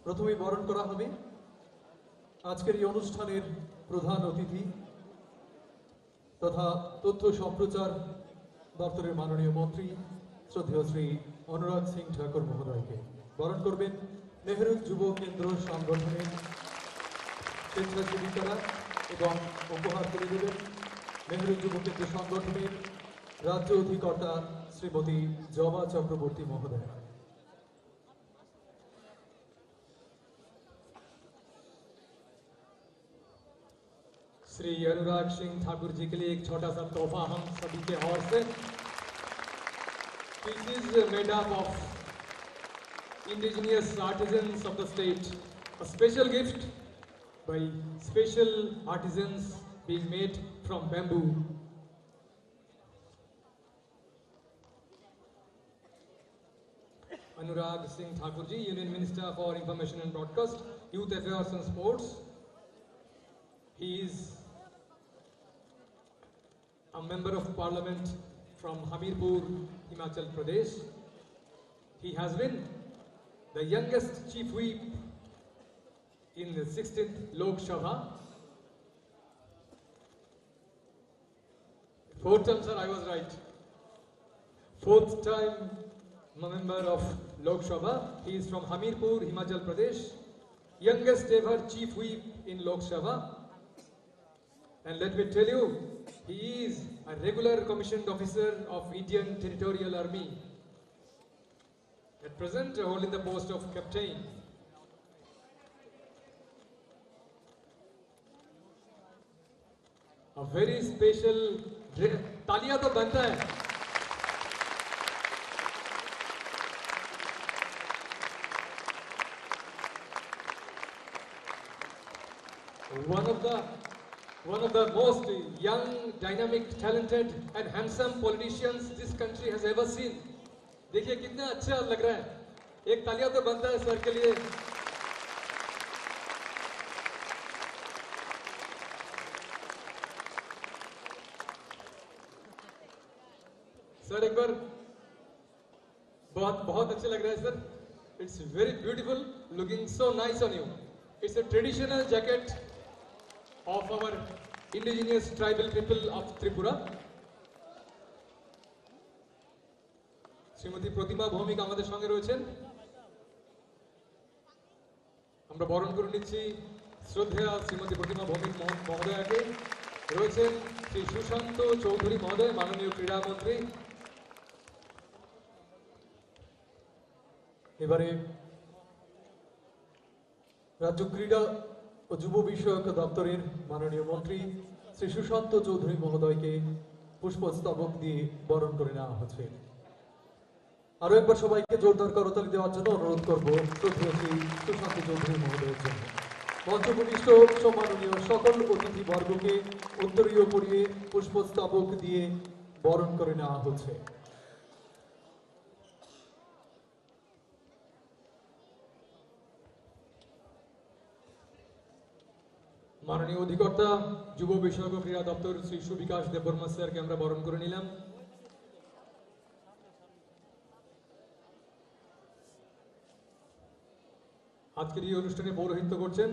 প্রথমে বরণ করা হবে আজকের এই অনুষ্ঠানের প্রধান অতিথি তথা তথ্য সম্প্রচার দপ্তরের মাননীয় মন্ত্রী শ্রদ্ধেয় শ্রী অনুরাগ সিং ঠাকুর মহোদয়কে। বরণ করবেন নেহেরু যুব কেন্দ্র সংগঠনের স্বেচ্ছাসেবিকারা এবং উপহার তুলে দেবেন নেহেরু যুব কেন্দ্র সংগঠনের রাজ্য অধিকর্তা শ্রীমতী জবা চক্রবর্তী মহোদয়। श्री अनुराग सिंह ठाकुर जी के लिए एक छोटा सा तोहफा हम सभी के ओर से। This is made up of indigenous artisans of the state. A special gift by special artisans being made from bamboo. Anurag Singh Thakur ji, Union Minister for Information and Broadcast, Youth Affairs and Sports. He is a member of parliament from Hamirpur, Himachal Pradesh. He has been the youngest chief whip in the 16th Lok Sabha. Fourth time, sir, I was right. Fourth time member of Lok Sabha. He is from Hamirpur, Himachal Pradesh. Youngest ever chief whip in Lok Sabha. And let me tell you, he is a regular commissioned officer of Indian Territorial Army. At present, holding the post of captain. A very special तालियां तो बनता है। One of the most young, dynamic, talented and handsome politicians this country has ever seen. देखिए कितना अच्छा लग रहा है। एक तालियां तो बनता है सर के लिए। सर एक बार बहुत अच्छा लग रहा है sir. It's very beautiful, looking so nice on you. It's a traditional jacket of our indigenous tribal people of Tripura. Shrimati Pratima Bhowmik আমাদের সঙ্গে রয়েছেন। আমরা বরণ করে নিচ্ছি শ্রদ্ধেয় শ্রীমতী প্রতিমা ভৌমিক মহোদয়াকে। রয়েছেন শ্রী সুশান্ত চৌধুরী মহোদয়, মাননীয় ক্রীড়া মন্ত্রী। এবারে রাজ্য ক্রীড়া ও যুব বিষয়ক দপ্তরের মাননীয় মন্ত্রী শ্রী সুশান্ত চৌধুরী মহোদয়কে পুষ্পস্তবক দিয়ে বরণ করে নেওয়া হচ্ছে। আরো একবার সবাইকে জোরদার করতালি দেওয়ার জন্য অনুরোধ করব শ্রদ্ধেয় শ্রী সুশান্ত চৌধুরী মহোদয়ের জন্য। মঞ্চভূমিষ্ঠ সম্মাননীয় সকল অতিথি বর্গকে উত্তরীয় পরিয়ে পুষ্পস্তবক দিয়ে বরণ করে নেওয়া হচ্ছে। মাননীয় অধিকর্তা যুব বিষয়ক ক্রীড়া দপ্তর শ্রী সুবিকাশ দেববর্মা স্যারকে আমরা বরণ করে নিলাম। আজকের এই অনুষ্ঠানে পৌরোহিত্য করছেন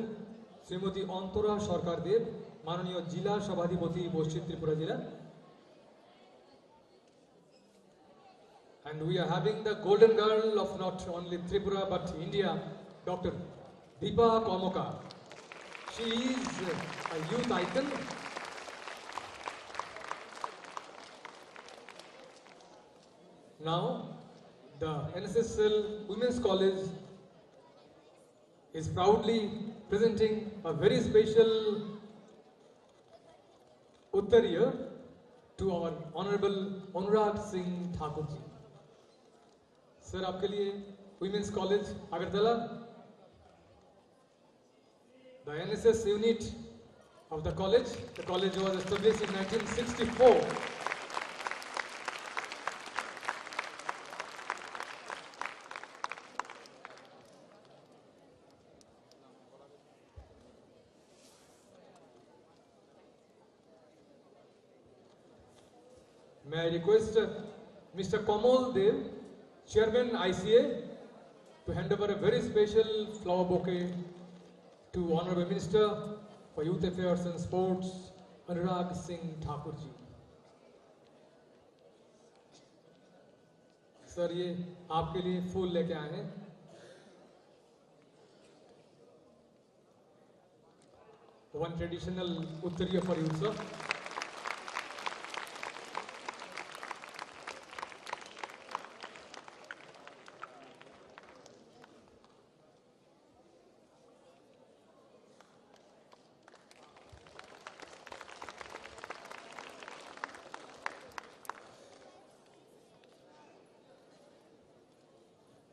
শ্রীমতী অন্তরা সরকার দেব, মাননীয় জেলা সভাধিপতি পশ্চিম ত্রিপুরা জেলা। And we are having the golden girl of not only Tripura but India, Dr. Deepa Komoka. She is a youth icon. Now, the NSSL Women's College is proudly presenting a very special Uttariya to our Honorable Anurag Singh Thakur ji. Sir, आपके लिए Women's College Agartala, the NSS unit of the college was established in 1964. May I request Mr. Kamal Dev, Chairman ICA, to hand over a very special flower bouquet to Honorable Minister for Youth Affairs and Sports, Anurag Singh Thakur ji. Sir ये आपके लिए फूल लेके आए हैं. One traditional Uttariya for you, sir.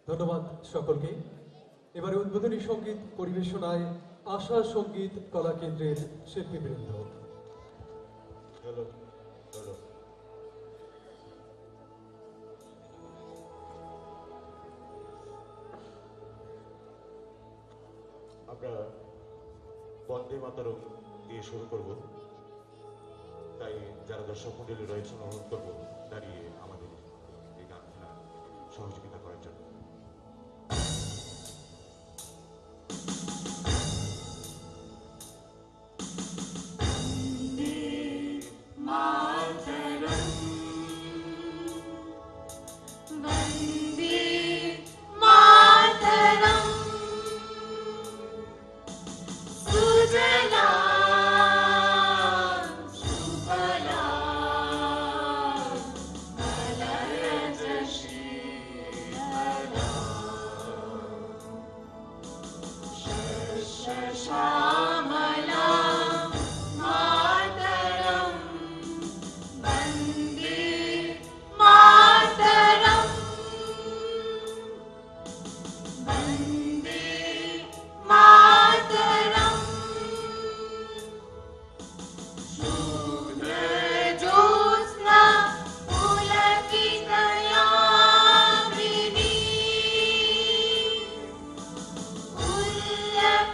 ধন্যবাদ সকলকে। এবারে উদ্বোধনী সঙ্গীত পরিবেশনায় আশা সঙ্গীত কলা কেন্দ্রের শিল্পীবৃন্দ। হ্যালো হ্যালো আমরা বন্দে মাতরম দিয়ে শুরু করব, তাই যারা দর্শক মন্ডলী রয়েছেন অনুরোধ করব দাঁড়িয়ে আমাদের এই গান সহযোগিতা করার জন্য।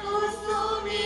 Kusumi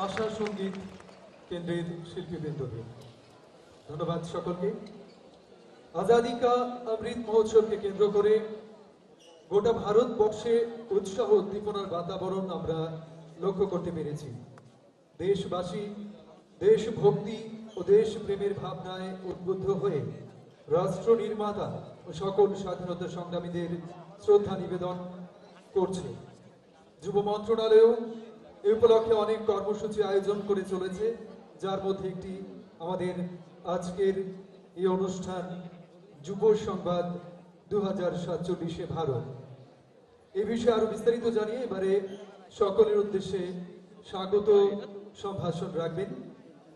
আশা সঙ্গীত কেন্দ্রের শিল্পীবৃন্দকে ধন্যবাদ সকলকে। আজাদি কা অমৃত মহোৎসবকে কেন্দ্র করে গোটা ভারতবর্ষে উৎসাহ উদ্দীপনার বাতাবরণ আমরা লক্ষ্য করতে পেরেছি। দেশবাসী দেশভক্তি ও দেশপ্রেমের ভাবনায় উদ্বুদ্ধ হয়ে রাষ্ট্র নির্মাতা ও সকল স্বাধীনতা সংগ্রামীদের শ্রদ্ধা নিবেদন করছে। যুব মন্ত্রণালয়ও এই উপলক্ষে অনেক কর্মসূচি আয়োজন করে চলেছে, যার মধ্যে একটি আমাদের আজকের এই অনুষ্ঠান যুব সংবাদ 2047 ভারত। এই বিষয়ে আরো বিস্তারিত জানিয়ে এবারে সকলের উদ্দেশ্যে স্বাগত সম্ভাষণ রাখবেন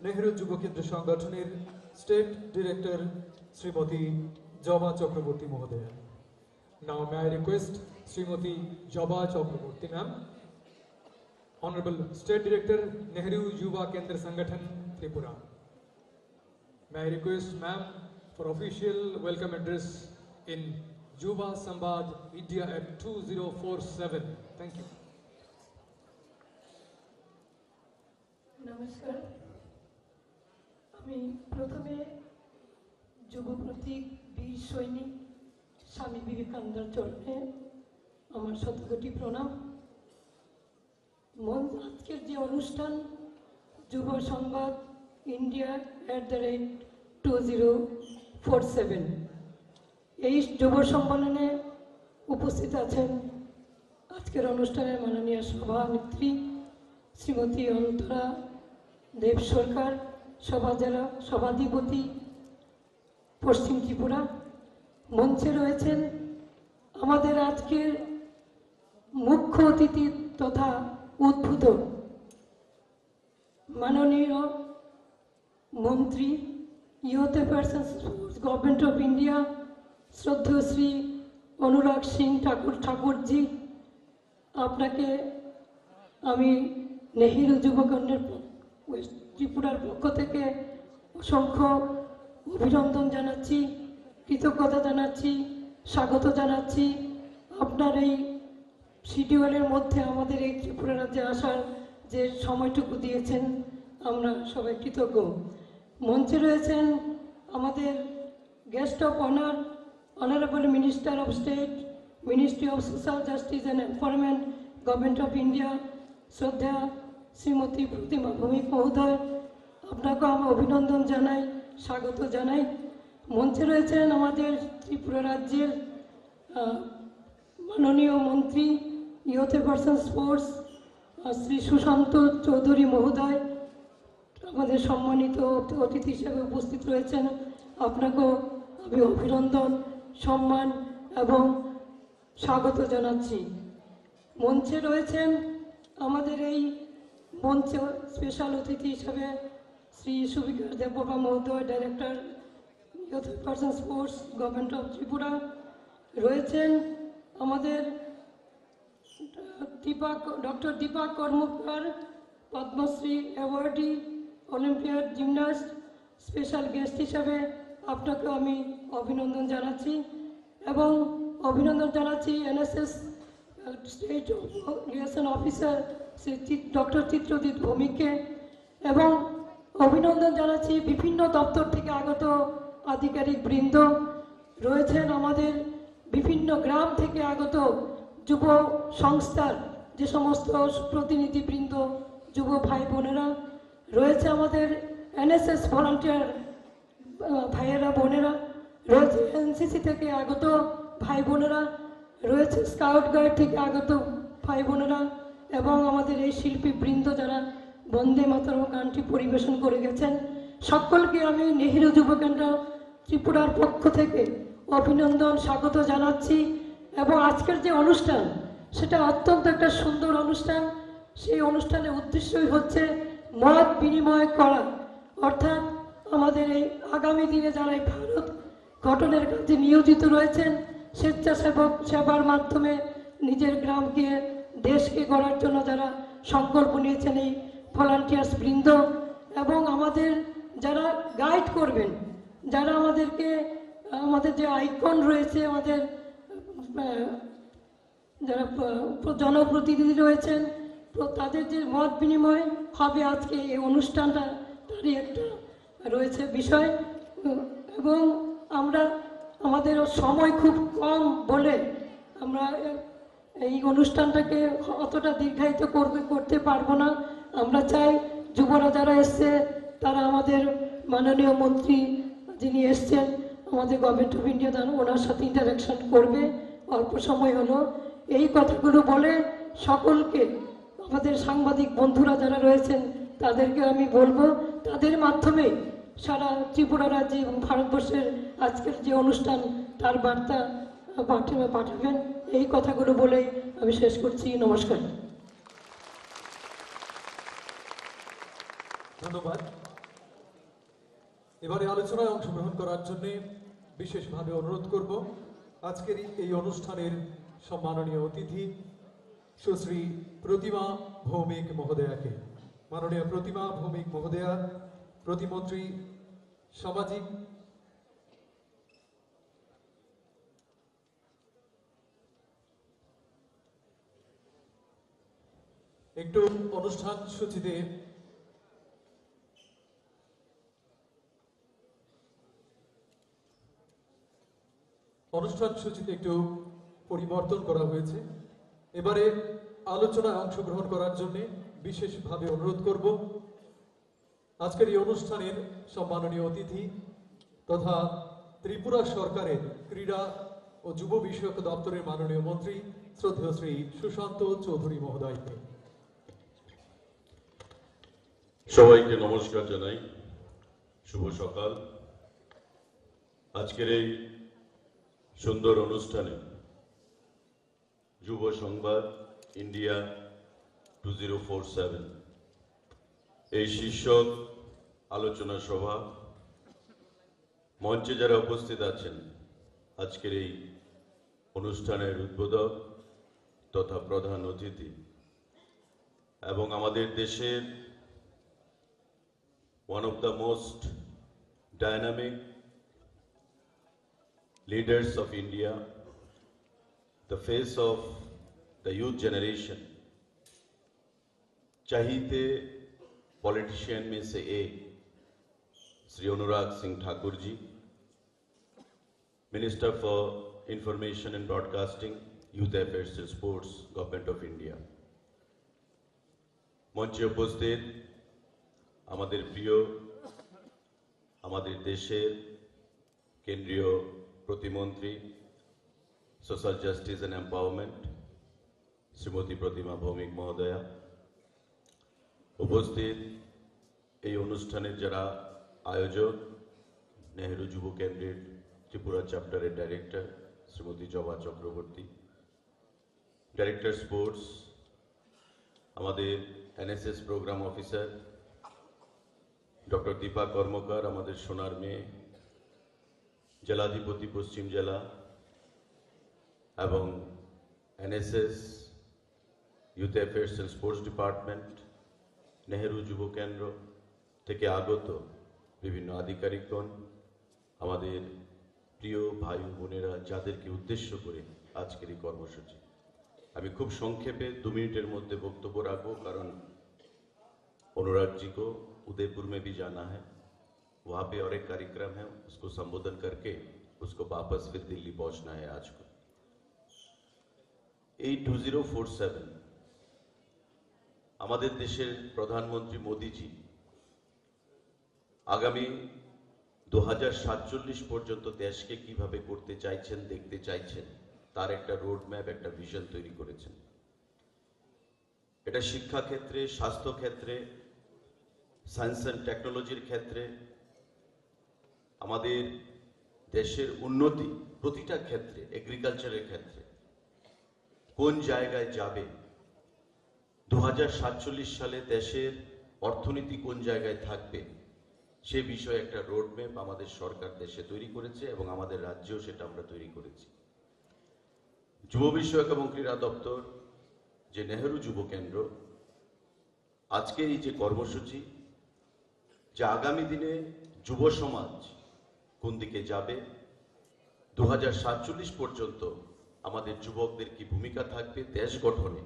নেহেরু যুব কেন্দ্র সংগঠনের state director Shrimati Jaba Chakraborty মহোদয়া। Now may I request Srimati Jaba Chakraborty ma'am, Honorable State Director, Nehru Yuva Kendra Sangathan, Tripura. May I request ma'am for official welcome address in Yuva Sambad India Act 2047. Thank you. নমস্কার। আমি প্রথমে যুব প্রতীক বীর সৈনিক স্বামী বিবেকানন্দের চরণে আমার শতকোটি প্রণাম। আজকের যে অনুষ্ঠান যুব সংবাদ ইন্ডিয়া @2047, এই যুব সম্মেলনে উপস্থিত আছেন আজকের অনুষ্ঠানের মাননীয় সভানেত্রী শ্রীমতী অন্তরা দেব সরকার, সভাধিপতি পশ্চিম ত্রিপুরা। মঞ্চে রয়েছেন আমাদের আজকের মুখ্য অতিথি তথা উদ্ভূত মাননীয় মন্ত্রী youth affairs government of India শ্রদ্ধেয় শ্রী অনুরাগ সিং ঠাকুরজি। আপনাকে আমি নেহেরু যুবকেন্দ্রের ত্রিপুরার পক্ষ থেকে অসংখ্য অভিনন্দন জানাচ্ছি, কৃতজ্ঞতা জানাচ্ছি, স্বাগত জানাচ্ছি। আপনার এই শিডিউলের মধ্যে আমাদের এই ত্রিপুরা রাজ্যে আসার যে সময়টুকু দিয়েছেন, আমরা সবাই কৃতজ্ঞ। মঞ্চে রয়েছেন আমাদের guest of honour, honourable minister of state, ministry of social justice and environment, government of India, শ্রদ্ধা শ্রীমতী প্রতিমা ভৌমিক মহোদয়। আপনাকেও আমি অভিনন্দন জানাই, স্বাগত জানাই। মঞ্চে রয়েছেন আমাদের ত্রিপুরা রাজ্যের মাননীয় মন্ত্রী youth affairs sports Shri Sushanta Chowdhury মহোদয়, আমাদের সম্মানিত অতিথি হিসেবে উপস্থিত রয়েছেন। আপনাকেও আমি অভিনন্দন, সম্মান এবং স্বাগত জানাচ্ছি। মঞ্চে রয়েছেন আমাদের এই মঞ্চে স্পেশাল অতিথি হিসেবে শ্রী সুবিকার দেববাবা মহোদয়, director youth affairs sports government of Tripura. রয়েছেন আমাদের doctor Dipak Karmakar, Padma Shri awardee, Olympiad gymnast. Special guest হিসাবে আপনাকে আমি অভিনন্দন জানাচ্ছি এবং অভিনন্দন জানাচ্ছি NSS state liaison officer Shri doctor Chitrajit ভৌমিককে এবং অভিনন্দন জানাচ্ছি বিভিন্ন দপ্তর থেকে আগত আধিকারিক বৃন্দ। রয়েছেন আমাদের বিভিন্ন গ্রাম থেকে আগত যুব সংস্থার যে সমস্ত প্রতিনিধিবৃন্দ, যুব ভাই বোনেরা। রয়েছে আমাদের এনএসএস ভলান্টিয়ার ভাইয়েরা বোনেরা, রয়েছে এনসিসি থেকে আগত ভাই বোনেরা, রয়েছে স্কাউট গাইড থেকে আগত ভাই বোনেরা এবং আমাদের এই শিল্পী বৃন্দ যারা বন্দে মাতরম গানটি পরিবেশন করে গেছেন। সকলকে আমি নেহেরু যুবকেন্দ্র ত্রিপুরার পক্ষ থেকে অভিনন্দন, স্বাগত জানাচ্ছি। এবং আজকের যে অনুষ্ঠান সেটা অত্যন্ত একটা সুন্দর অনুষ্ঠান। সেই অনুষ্ঠানের উদ্দেশ্যই হচ্ছে মত বিনিময় করা, অর্থাৎ আমাদের এই আগামী দিনে যারা এই ভারত গঠনের কাজে নিয়োজিত রয়েছেন, স্বেচ্ছাসেবক সেবার মাধ্যমে নিজের গ্রামকে, দেশকে গড়ার জন্য যারা সংকল্প নিয়েছেন এই ভলান্টিয়ার্স বৃন্দ, এবং আমাদের যারা গাইড করবেন, যারা আমাদেরকে, আমাদের যে আইকন রয়েছে, আমাদের যারা জনপ্রতিনিধি রয়েছেন, তাদের যে মত বিনিময় হবে আজকে এই অনুষ্ঠানটা, তারই একটা রয়েছে বিষয়। এবং আমরা আমাদের সময় খুব কম বলে আমরা এই অনুষ্ঠানটাকে অতটা দীর্ঘায়িত করতে পারবো না। আমরা চাই যুবরা যারা এসছে তারা আমাদের মাননীয় মন্ত্রী যিনি এসছেন আমাদের গভর্নমেন্ট অফ ইন্ডিয়া, ওনার সাথে ইন্টারাকশন করবে। অল্প সময় হলো এই কথাগুলো বলে সকলকে, আমাদের সাংবাদিক বন্ধুরা যারা রয়েছেন তাদেরকে আমি বলবো তাদের মাধ্যমে সারা ত্রিপুরা রাজ্যে এবং ভারতবর্ষের আজকের যে অনুষ্ঠান তার বার্তা পাঠাবেন। এই কথাগুলো বলেই আমি শেষ করছি। নমস্কার। ধন্যবাদ। এবারে আলোচনায় অংশগ্রহণ করার জন্য বিশেষভাবে অনুরোধ করব আজকের এই অনুষ্ঠানের সম্মাননীয় অতিথি সুশ্রী প্রতিমা ভৌমিক মহোদয়াকে। মাননীয় প্রতিমা ভৌমিক মহোদয়া প্রতিমন্ত্রী সামাজিক একটু অনুষ্ঠান সূচিতে একটু পরিবর্তন করা হয়েছে। এবারে আলোচনায় অংশগ্রহণ করার জন্য বিশেষভাবে অনুরোধ করব আজকের এই অনুষ্ঠানের সম্মাননীয় অতিথি তথা ত্রিপুরা সরকারের ক্রীড়া ও যুব বিষয়ক দপ্তরের মাননীয় মন্ত্রী শ্রদ্ধেয় শ্রী সুশান্ত চৌধুরী মহোদয়কে। সবাইকে নমস্কার জানাই, শুভ সকাল। আজকের এই সুন্দর অনুষ্ঠানে যুব সংবাদ ইন্ডিয়া 2047 এই শীর্ষক আলোচনা সভা মঞ্চে যারা উপস্থিত আছেন, আজকের এই অনুষ্ঠানের উদ্বোধক তথা প্রধান অতিথি এবং আমাদের দেশের one of the most dynamic leaders of India, the face of the youth generation, चाहिए पॉलिटिशियन में से एक Shri Anurag Singh Thakur ji, minister for information and broadcasting, youth affairs and sports, government of India. मंचे उपस्थित আমাদের প্রিয় আমাদের দেশের কেন্দ্রীয় প্রতিমন্ত্রী social justice and empowerment Shrimati Pratima Bhowmik মহোদয়া, উপস্থিত এই অনুষ্ঠানের যারা আয়োজক, নেহেরু যুব কেন্দ্রের ত্রিপুরা চ্যাপ্টারের director Shrimati Jaba Chakraborty, director sports, আমাদের NSS programme officer doctor Dipa Karmakar, আমাদের সোনার মেয়ে, জেলাধিপতি পশ্চিম জেলা এবং NSS, youth affairs and sports department, Nehru Yuva Kendra থেকে আগত বিভিন্ন আধিকারিকগণ, আমাদের প্রিয় ভাই বোনেরা, যাদেরকে উদ্দেশ্য করে আজকের এই কর্মসূচি। আমি খুব সংক্ষেপে 2 মিনিটের মধ্যে বক্তব্য রাখবো, কারণ अनुराग जी को उदयपुर में भी जाना है, वहाँ पे और एक कार्यक्रम है, उसको संबोधन करके उसको वापस फिर दिल्ली पहुँचना है आज को। 2047 আমাদের দেশের প্রধানমন্ত্রী মোদি জি আগামী 2047 পর্যন্ত দেশকে কিভাবে করতে চাইছেন, দেখতে চাইছেন, তার একটা রোড ম্যাপ, একটা ভিশন তৈরি করেছেন। এটা শিক্ষা ক্ষেত্রে, স্বাস্থ্য ক্ষেত্রে, সায়েন্স অ্যান্ড টেকনোলজির ক্ষেত্রে, আমাদের দেশের উন্নতি প্রতিটা ক্ষেত্রে, এগ্রিকালচারের ক্ষেত্রে কোন জায়গায় যাবে, 2047 সালে দেশের অর্থনীতি কোন জায়গায় থাকবে, সে বিষয়ে একটা রোড ম্যাপ আমাদের সরকার দেশে তৈরি করেছে এবং আমাদের রাজ্যেও সেটা আমরা তৈরি করেছি। যুব বিষয়ক এবং ক্রীড়া দপ্তর, যে নেহেরু যুব কেন্দ্র, আজকের এই যে কর্মসূচি, যে আগামী দিনে যুব সমাজ কোন দিকে যাবে, 2047 পর্যন্ত আমাদের যুবকদের কি ভূমিকা থাকবে দেশ গঠনে,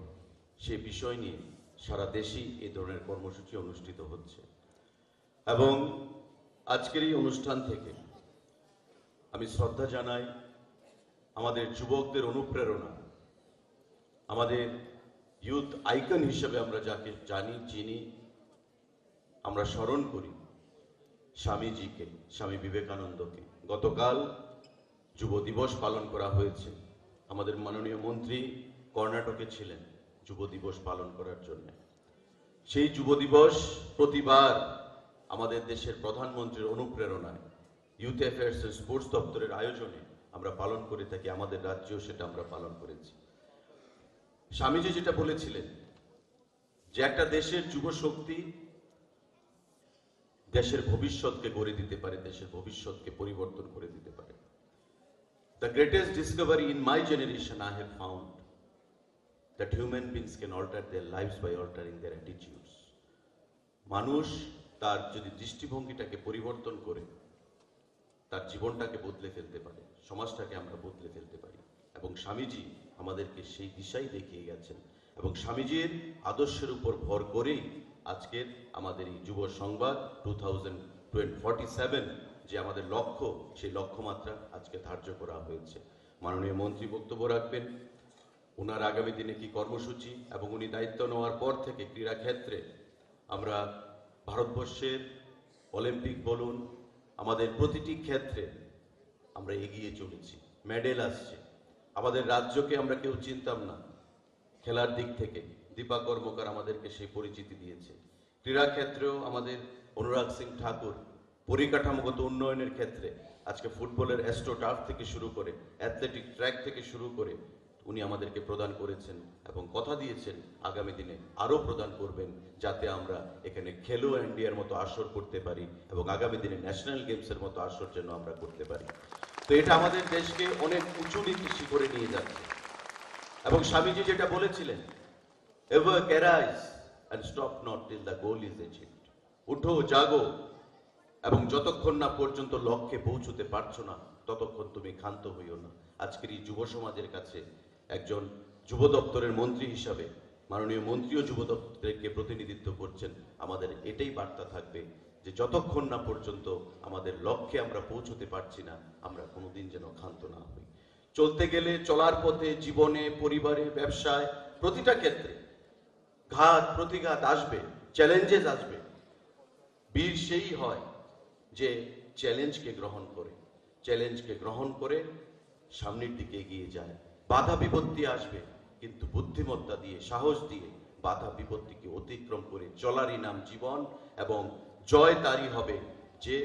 সে বিষয় নিয়ে সারা দেশেই এই ধরনের কর্মসূচি অনুষ্ঠিত হচ্ছে। এবং আজকের এই অনুষ্ঠান থেকে আমি শ্রদ্ধা জানাই আমাদের যুবকদের অনুপ্রেরণা, আমাদের ইউথ আইকন হিসেবে আমরা যাকে জানি চিনি, আমরা স্মরণ করি স্বামীজিকে, স্বামী বিবেকানন্দকে। গতকাল যুব দিবস পালন করা হয়েছে। আমাদের মাননীয় মন্ত্রী কর্ণাটকে ছিলেন যুব দিবস পালন করার জন্য। সেই যুব দিবস প্রতিবার আমাদের দেশের প্রধানমন্ত্রীর অনুপ্রেরণায় ইউথ অ্যাফেয়ার্স এন্ড স্পোর্টস দপ্তরের আয়োজনে আমরা পালন করে থাকি। আমাদের রাজ্যেও সেটা আমরা পালন করেছি। স্বামীজি যেটা বলেছিলেন যে একটা দেশের যুব শক্তি দেশের ভবিষ্যৎকে গড়ে দিতে পারে, দেশের ভবিষ্যৎকে পরিবর্তন করে দিতে পারে। The greatest discovery in my generation I have found that human beings can alter their lives by altering their attitudes. মানুষ তার যদি দৃষ্টিভঙ্গিটাকে পরিবর্তন করে তার জীবনটাকে বদলে ফেলতে পারে, সমাজটাকে আমরা বদলে ফেলতে পারি। এবং স্বামীজি আমাদেরকে সেই দিশাই দেখিয়ে গেছেন। এবং স্বামীজির আদর্শের উপর ভর করেই আজকের আমাদের এই যুব সংবাদ 2047 যে আমাদের লক্ষ্য, সেই লক্ষ্যমাত্রা আজকে ধার্য করা হয়েছে। মাননীয় মন্ত্রী বক্তব্য রাখবেন, ওনার আগামী দিনে কি কর্মসূচি, এবং উনি দায়িত্ব নেওয়ার পর থেকে ক্রীড়া ক্ষেত্রে আমরা ভারতবর্ষের অলিম্পিক বলুন, আমাদের প্রতিটি ক্ষেত্রে আমরা এগিয়ে চলেছি, মেডেল আসছে। আমাদের রাজ্যকে আমরা কেউ চিনতাম না খেলার দিক থেকে, দীপা কর্মকার আমাদেরকে সেই পরিচিতি দিয়েছে। ক্রীড়া ক্ষেত্রেও আমাদের অনুরাগ সিং ঠাকুর পরিকাঠামোগত উন্নয়নের ক্ষেত্রে আজকে ফুটবলের অ্যাস্ট্রোটার্ফ থেকে শুরু করে অ্যাথলেটিক ট্র্যাক থেকে শুরু করে উনি আমাদেরকে প্রদান করেছেন এবং কথা দিয়েছেন আগামী দিনে আরও প্রদান করবেন, যাতে আমরা এখানে খেলো ইন্ডিয়ার মতো আসর করতে পারি এবং আগামী দিনে ন্যাশনাল গেমসের মতো আসর যেন আমরা করতে পারি। তো এটা আমাদের দেশকে অনেক উঁচু নীতি শিখরে নিয়ে যাচ্ছে। এবং স্বামীজি যেটা বলেছিলেন, ever arise and stop not till the goal is achieved. উঠো, জাগো, এবং যতক্ষণ না পর্যন্ত লক্ষ্যে পৌঁছতে পারছো না ততক্ষণ তুমি ক্ষান্ত হইও না। আজকের এই যুব সমাজের কাছে একজন যুব দপ্তরের মন্ত্রী হিসাবে মাননীয় মন্ত্রীও যুব দপ্তরকে প্রতিনিধিত্ব করছেন, আমাদের এটাই বার্তা থাকবে যে যতক্ষণ না পর্যন্ত আমাদের লক্ষ্যে আমরা পৌঁছতে পারছি না, আমরা কোনোদিন যেন ক্ষান্ত না হই। চলতে গেলে, চলার পথে, জীবনে, পরিবারে, ব্যবসায়, প্রতিটা ক্ষেত্রে ঘাত প্রতিঘাত আসবে, চ্যালেঞ্জেস আসবে। বীর সেই হয় যে চ্যালেঞ্জকে গ্রহণ করে সামনের দিকে এগিয়ে যায়। বাধা বিপত্তি আসবে, কিন্তু বুদ্ধিমত্তা দিয়ে, সাহস দিয়ে বাধা বিপত্তিকে অতিক্রম করে চলারই নাম জীবন, এবং জয় তারই হবে যে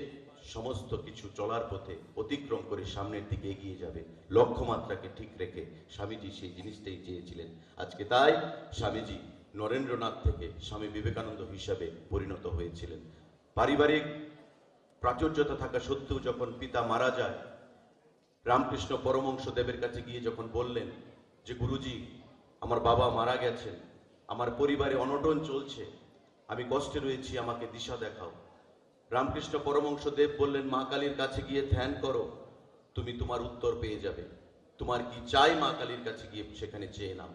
সমস্ত কিছু চলার পথে অতিক্রম করে সামনের দিকে এগিয়ে যাবে, লক্ষ্যমাত্রাকে ঠিক রেখে। স্বামীজি সেই জিনিসটাই চেয়েছিলেন। আজকে তাই স্বামীজি নরেন্দ্রনাথ থেকে স্বামী বিবেকানন্দ হিসাবে পরিণত হয়েছিলেন। পারিবারিক প্রাচুর্যতা থাকা সত্ত্বেও যখন পিতা মারা যায়, রামকৃষ্ণ পরমহংস দেবের কাছে গিয়ে যখন বললেন যে গুরুজি, আমার বাবা মারা গেছেন, আমার পরিবারে অনটন চলছে, আমি কষ্টে রয়েছি, আমাকে দিশা দেখাও। রামকৃষ্ণ পরমহংস দেব বললেন, মা কালীর কাছে গিয়ে ধ্যান করো, তুমি তোমার উত্তর পেয়ে যাবে। তোমার কি চাই মা কালীর কাছে গিয়ে সেখানে চেয়ে নাও।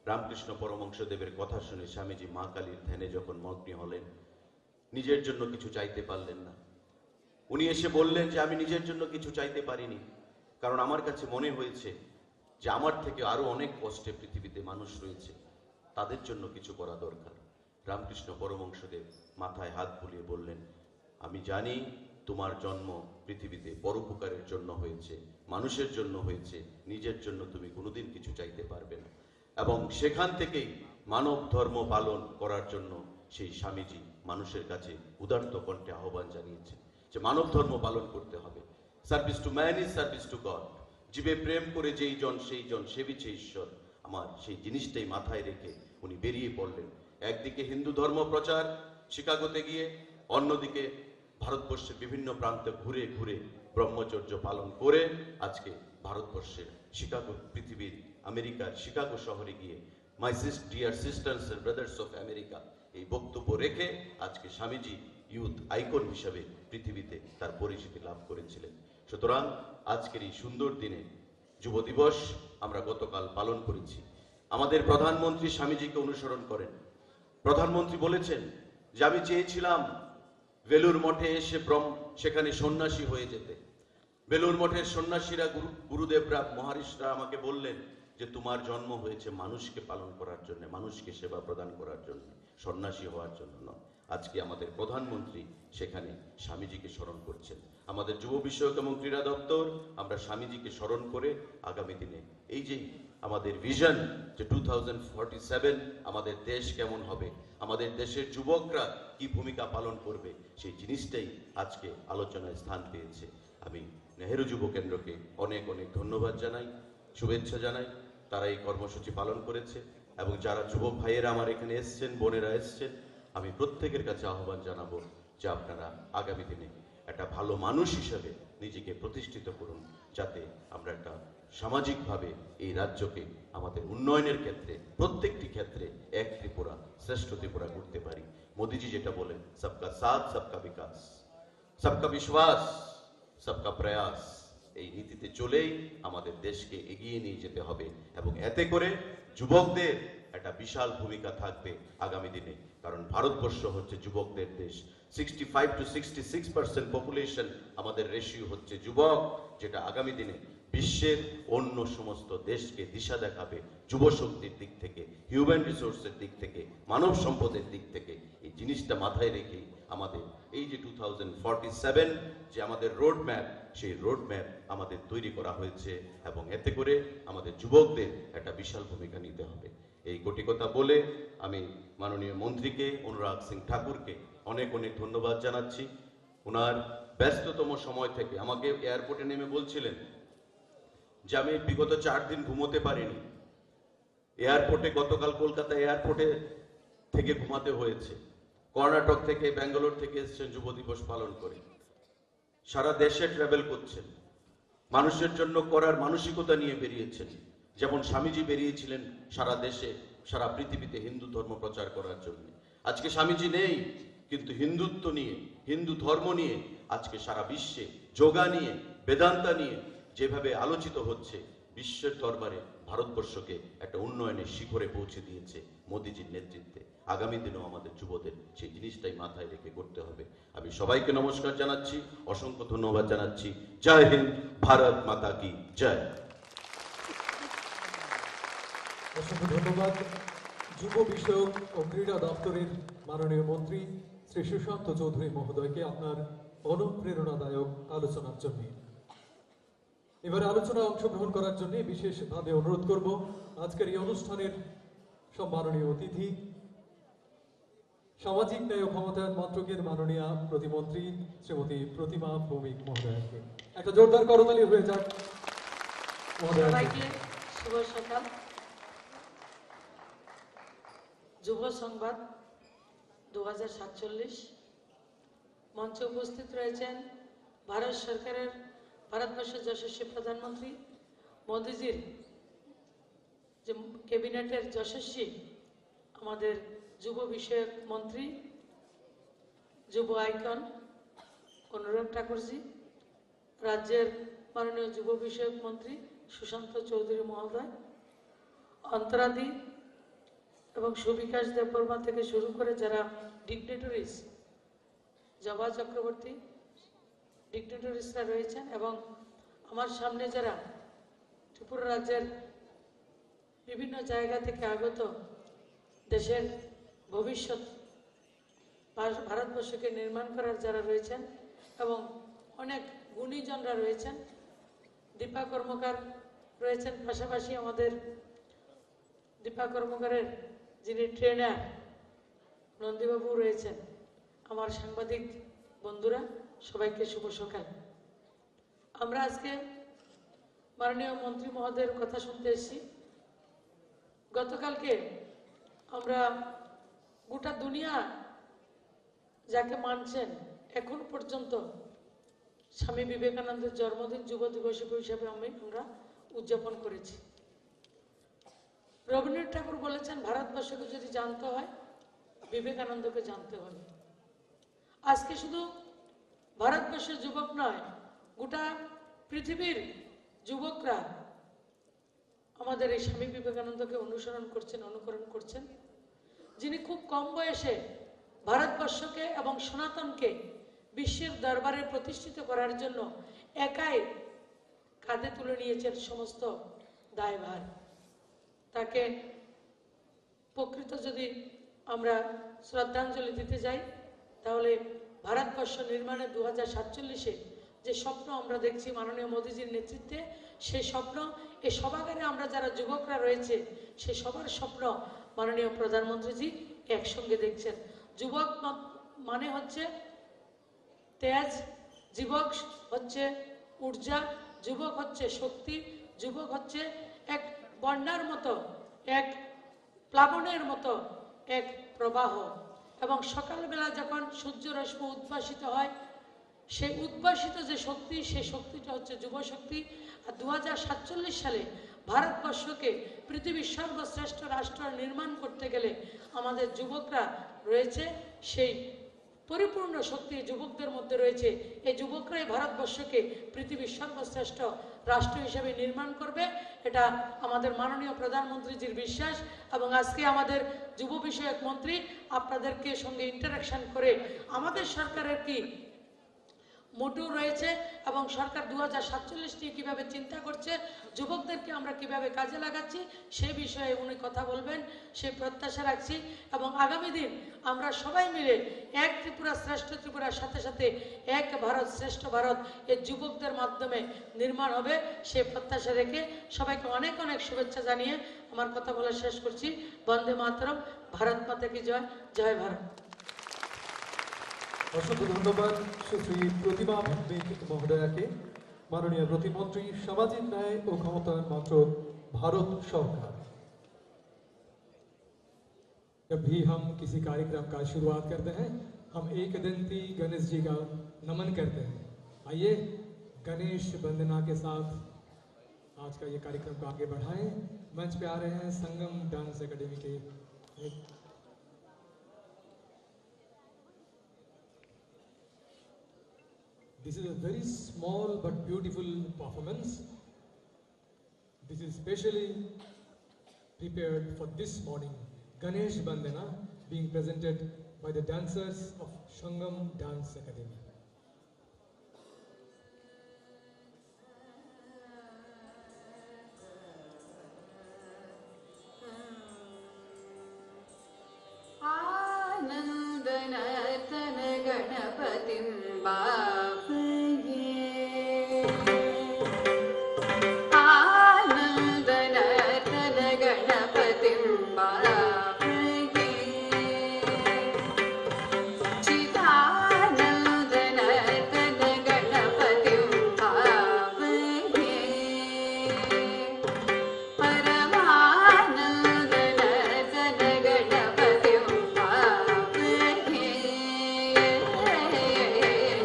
রামকৃষ্ণ পরমহংস দেবের কথা শুনে স্বামীজি মা কালীর ধ্যানে যখন মগ্ন হলেন, নিজের জন্য কিছু চাইতে পারলেন না। উনি এসে বললেন যে আমি নিজের জন্য কিছু চাইতে পারিনি, কারণ আমার কাছে মনে হয়েছে যে আমার থেকে আরো অনেক কষ্টে পৃথিবীতে মানুষ রয়েছে, তাদের জন্য কিছু করা দরকার। রামকৃষ্ণ পরমহংসদেব মাথায় হাত বুলিয়ে বললেন, আমি জানি তোমার জন্ম পৃথিবীতে পরোপকারের জন্য হয়েছে, মানুষের জন্য হয়েছে, নিজের জন্য তুমি কোনোদিন কিছু চাইতে পারবে না। এবং সেখান থেকেই মানব ধর্ম পালন করার জন্য সেই স্বামীজি মানুষের কাছে উদার্ত কণ্ঠে আহ্বান জানিয়েছেন যে মানব ধর্ম পালন করতে হবে। Service to man is service to god. জীবে প্রেম করে যেই জন সেই জন সেবিছে ঈশ্বর। আমার সেই জিনিসটাই মাথায় রেখে উনি বেরিয়ে পড়লেন। একদিকে হিন্দু ধর্ম প্রচার শিকাগোতে গিয়ে, অন্যদিকে ভারতবর্ষের বিভিন্ন প্রান্তে ঘুরে ঘুরে ব্রহ্মচর্য পালন করে আজকে ভারতবর্ষের শিকাগো, পৃথিবীর আমেরিকার শিকাগো শহরে গিয়ে my dear sisters and brothers of America এই বক্তব্য রেখে আজকে স্বামীজি ইউথ আইকন হিসাবে পৃথিবীতে তার পরিচিতি লাভ করেছিলেন। সুতরাং আজকের এই সুন্দর দিনে যুব দিবস আমরা গতকাল পালন করেছি। আমাদের প্রধানমন্ত্রী স্বামীজিকে অনুসরণ করেন। প্রধানমন্ত্রী বলেছেন যে আমি চেয়েছিলাম বেলুর মঠে এসে সেখানে সন্ন্যাসী হয়ে যেতে। বেলুর মঠের সন্ন্যাসীরা গুরুদেবরা মহারিষরা আমাকে বললেন যে তোমার জন্ম হয়েছে মানুষকে পালন করার জন্য, মানুষকে সেবা প্রদান করার জন্য, সন্ন্যাসী হওয়ার জন্য নয়। আজকে আমাদের প্রধানমন্ত্রী সেখানে স্বামীজিকে স্মরণ করছেন। আমাদের যুব বিষয়ক এবং ক্রীড়া দপ্তর আমরা স্বামীজিকে স্মরণ করে আগামী দিনে এই যে আমাদের ভিশন যে 2047 আমাদের দেশ কেমন হবে, আমাদের দেশের যুবকরা কি ভূমিকা পালন করবে, সেই জিনিসটাই আজকে আলোচনায় স্থান পেয়েছে। আমি নেহেরু যুব কেন্দ্রকে অনেক অনেক ধন্যবাদ জানাই, শুভেচ্ছা জানাই। তারা এই কর্মসূচি পালন করেছে এবং যারা যুবক ভাইয়েরা আমার এখানে এসছেন, বোনেরা এসছেন, আমি প্রত্যেকের কাছে আহ্বান জানাবো যে আপনারা আগামী দিনে একটা ভালো মানুষ হিসেবে নিজেকে প্রতিষ্ঠিত করুন, যাতে আমরা একটা সামাজিকভাবে এই রাজ্যকে আমাদের উন্নয়নের ক্ষেত্রে প্রত্যেকটি ক্ষেত্রে এক ত্রিপুরা, শ্রেষ্ঠ ত্রিপুরা করতে পারি। মোদিজি যেটা বলেন, সবকা সাথ সবকা বিকাশ, সবকা বিশ্বাস সবকা প্রয়াস, এই নীতিতে চলেই আমাদের দেশকে এগিয়ে নিয়ে যেতে হবে এবং এতে করে যুবকদের একটা বিশাল ভূমিকা থাকবে আগামী দিনে। কারণ ভারতবর্ষ হচ্ছে যুবকদের দেশ। 65 to 66% পপুলেশন আমাদের রেশিও হচ্ছে যুবক, যেটা আগামী দিনে বিশ্বের অন্য সমস্ত দেশকে দিশা দেখাবে যুব শক্তির দিক থেকে, হিউম্যান রিসোর্সের দিক থেকে, মানব সম্পদের দিক থেকে। এই জিনিসটা মাথায় রেখেই আমাদের এই যে 2047 যে আমাদের রোড ম্যাপ, সেই রোড ম্যাপ আমাদের তৈরি করা হয়েছে এবং এতে করে আমাদের যুবকদের একটা বিশাল ভূমিকা নিতে হবে। এই কোটি কথা বলে আমি মাননীয় মন্ত্রীকে, অনুরাগ সিং ঠাকুরকে অনেক অনেক ধন্যবাদ জানাচ্ছি। ওনার ব্যস্ততম সময় থেকে আমাকে এয়ারপোর্টে নেমে বলছিলেন যে আমি বিগত 4 দিন ঘুমোতে পারিনি। এয়ারপোর্টে গতকাল কলকাতা এয়ারপোর্টে থেকে ঘুমাতে হয়েছে। কর্ণাটক থেকে, ব্যাঙ্গালোর থেকে এসেছেন যুব দিবস পালন করে। সারা দেশে ট্রাভেল করছেন, মানুষের জন্য করার মানসিকতা নিয়ে বেরিয়েছেন। যেমন স্বামীজি বেরিয়েছিলেন সারা দেশে, সারা পৃথিবীতে হিন্দু ধর্ম প্রচার করার জন্য। আজকে স্বামীজি নেই, কিন্তু হিন্দুত্ব নিয়ে, হিন্দু ধর্ম নিয়ে আজকে সারা বিশ্বে যোগা নিয়ে, বেদান্তা নিয়ে যেভাবে আলোচিত হচ্ছে, বিশ্বের দরবারে ভারতবর্ষকে একটা উন্নয়নের শিখরে পৌঁছে দিয়েছে মোদিজির নেতৃত্বে। আগামী দিনেও আমাদের যুবদের সেই জিনিসটাই মাথায় রেখে করতে হবে। আমি সবাইকে নমস্কার জানাচ্ছি, অসংখ্য ধন্যবাদ জানাচ্ছি। জয় হিন্দ, ভারত মাতা কি জয়। অসংখ্য ধন্যবাদ যুব বিষয়ক ও ক্রীড়া দপ্তরের মাননীয় মন্ত্রী শ্রী সুশান্ত চৌধুরী মহোদয়কে আপনার অনুপ্রেরণাদায়ক আলোচনার জন্য। এবারে আলোচনায় অংশগ্রহণ করার জন্য বিশেষভাবে অনুরোধ করব আজকের এই অনুষ্ঠানের সম্মাননীয় অতিথি, সামাজিক ন্যায় ও ক্ষমতায়ন মন্ত্রকের মাননীয় প্রতিমন্ত্রী শ্রীমতী প্রতিমা ভৌমিক মহোদয়কে। একটা জোরদার করতালি হয়ে যাক মহোদয়। সবাইকে শুভ সকাল। যুব সংবাদ 2047 মঞ্চে উপস্থিত রয়েছেন ভারত সরকারের, ভারতবর্ষের যশস্বী প্রধানমন্ত্রী মোদিজির যে ক্যাবিনেটের যশস্বী আমাদের যুব বিষয়ক মন্ত্রী, যুব আইকন অনুরাগ ঠাকুরজি, রাজ্যের মাননীয় যুব বিষয়ক মন্ত্রী সুশান্ত চৌধুরী মহোদয়, অন্তরাদি এবং সুবিকাশ দেববর্মা থেকে শুরু করে যারা ডিগনিটারিজ, জবা চক্রবর্তী ডিগনিটারিজরা রয়েছেন, এবং আমার সামনে যারা ত্রিপুরা রাজ্যের বিভিন্ন জায়গা থেকে আগত দেশের ভবিষ্যৎ ভারতবর্ষকে নির্মাণ করার যারা রয়েছেন এবং অনেক গুণীজনরা রয়েছেন। দীপা কর্মকার রয়েছেন, পাশাপাশি আমাদের দীপা কর্মকারের যিনি ট্রেনার নন্দীবাবু রয়েছেন। আমার সাংবাদিক বন্ধুরা, সবাইকে শুভ সকাল। আমরা আজকে মাননীয় মন্ত্রী মহোদয়ের কথা শুনতে এসেছি। গতকালকে আমরা গোটা দুনিয়া যাকে মানছেন, এখন পর্যন্ত স্বামী বিবেকানন্দের জন্মদিন যুব দিবস হিসাবে আমরা উদযাপন করেছি। রবীন্দ্রনাথ ঠাকুর বলেছেন, ভারতবর্ষকে যদি জানতে হয় বিবেকানন্দকে জানতে হবে। আজকে শুধু ভারতবর্ষের যুবক নয়, গোটা পৃথিবীর যুবকরা আমাদের এই স্বামী বিবেকানন্দকে অনুসরণ করছেন, অনুকরণ করছেন। যিনি খুব কম বয়সে ভারতবর্ষকে এবং সনাতনকে বিশ্বের দরবারে প্রতিষ্ঠিত করার জন্য একাই কাঁধে তুলে নিয়েছেন সমস্ত দায়ভার। তাকে প্রকৃত যদি আমরা শ্রদ্ধাঞ্জলি দিতে যাই তাহলে ভারতবর্ষ নির্মাণে 2047-এ যে স্বপ্ন আমরা দেখছি মাননীয় মোদীজির নেতৃত্বে, সেই স্বপ্ন এই সভাগারে আমরা যারা যুবকরা রয়েছে সেই সবার স্বপ্ন মাননীয় প্রধানমন্ত্রীজি একসঙ্গে দেখছেন। যুবক মানে হচ্ছে তেজ, যুবক হচ্ছে ঊর্জা, যুবক হচ্ছে শক্তি, যুবক হচ্ছে এক বন্যার মতো, এক প্লাবনের মতো এক প্রবাহ। এবং সকালবেলা যখন সূর্য রশ্মি উদ্ভাসিত হয়, সেই উদ্ভাসিত যে শক্তি, সেই শক্তিটা হচ্ছে যুব শক্তি। আর 2047 সালে ভারতবর্ষকে পৃথিবীর সর্বশ্রেষ্ঠ রাষ্ট্র নির্মাণ করতে গেলে আমাদের যুবকরা রয়েছে, সেই পরিপূর্ণ শক্তি যুবকদের মধ্যে রয়েছে। এই যুবকরাই ভারতবর্ষকে পৃথিবীর সর্বশ্রেষ্ঠ রাষ্ট্র হিসেবে নির্মাণ করবে, এটা আমাদের মাননীয় প্রধানমন্ত্রীজির বিশ্বাস। এবং আজকে আমাদের যুব বিষয়ক মন্ত্রী আপনাদেরকে সঙ্গে ইন্টারাকশন করে আমাদের সরকারের কি মোটু রয়েছে এবং সরকার 2047 নিয়ে কীভাবে চিন্তা করছে, যুবকদেরকে আমরা কিভাবে কাজে লাগাচ্ছি সেই বিষয়ে উনি কথা বলবেন, সেই প্রত্যাশা রাখছি। এবং আগামী দিন আমরা সবাই মিলে এক ত্রিপুরা শ্রেষ্ঠ ত্রিপুরার সাথে সাথে এক ভারত শ্রেষ্ঠ ভারত এই যুবকদের মাধ্যমে নির্মাণ হবে, সেই প্রত্যাশা রেখে সবাইকে অনেক অনেক শুভেচ্ছা জানিয়ে আমার কথা বলা শেষ করছি। বন্দে মাতরম, ভারত মাতা কি জয়, জয় ভারত। অসংখ্য ধন্যবাদ শ্রী প্রতিমা ভৌমিক মহোদয়াকে, মাননীয় প্রতিমন্ত্রী সামাজিক ন্যায় ও ক্ষমতায়ন মন্ত্রক, ভারত সরকার। जब भी हम किसी कार्यक्रम का शुरुआत करते हैं हम एक दंती गणेश जी का नमन करते हैं। आइए गणेश वंदना के साथ आज का ये कार्यक्रम को आगे बढ़ाएं। मंच पे आ रहे हैं संगम डांस एकेडमी के This is a very small but beautiful performance. This is specially prepared for this morning. Ganesh Bandana being presented by the dancers of Sangam Dance Academy. आनन्दनर्तन गणपतिं बापये आनन्दनर्तन गणपतिं बापये चिदानन्दनर्तन गणपतिं बापये परमानन्दनर्तन गणपतिं बापये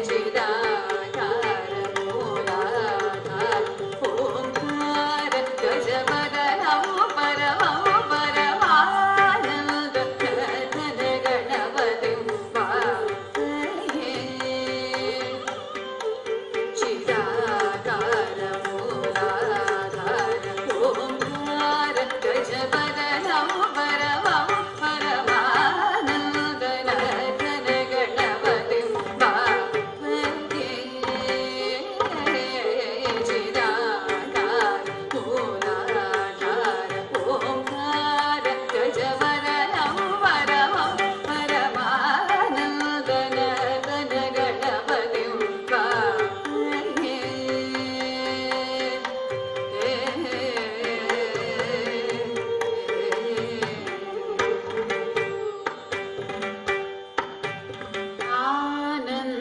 चिदाकार मूलाधार ओंकार गजवदनं परमं परमानन्दनर्तन गणपतिं बापये चिदाकार मूलाधार ओंकार गजवदनं परमं परमानन्दनर्तन गणपतिं बापये चिदाकार मूलाधार ओंकार गजवदनं परमं परमानन्दनर्तन गणपतिं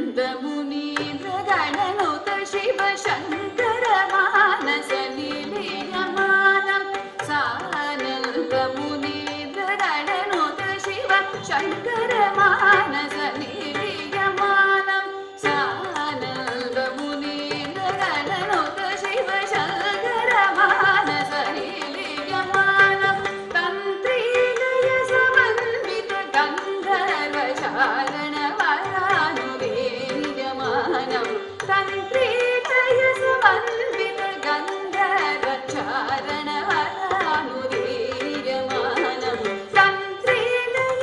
आनन्दमुनीन्द्र गणनुत शिव शङ्कर मानस निलीयमानं सानन्दमुनीन्द्र गणनुत शिव शङ्कर मानस निलीयमानं सानन्दमुनीन्द्र गणनुत शिव शङ्कर मानस निलीयमानं तन्त्रीलय समन्वित गन्धर्व चारणवरानुवीर्यमानं तन्त्रीलय समन्वित गन्धर्व चारणवरानुवीर्यमानं तन्त्रीलय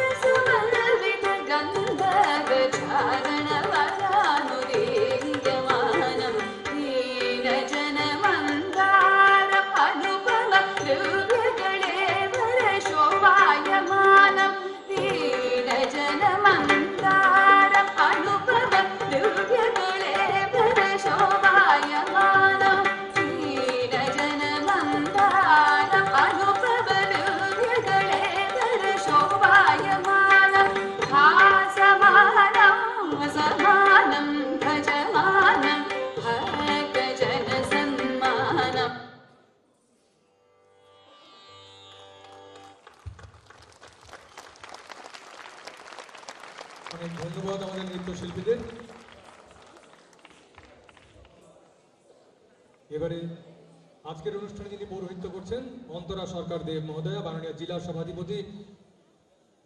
জানাই নৃত্যশিল্পীদের। এবারে আজকের অনুষ্ঠানে যিনি পৌরোহিত্য করছেন অন্তরা সরকার দেব মহোদয়া, মাননীয় জেলা সভাধিপতি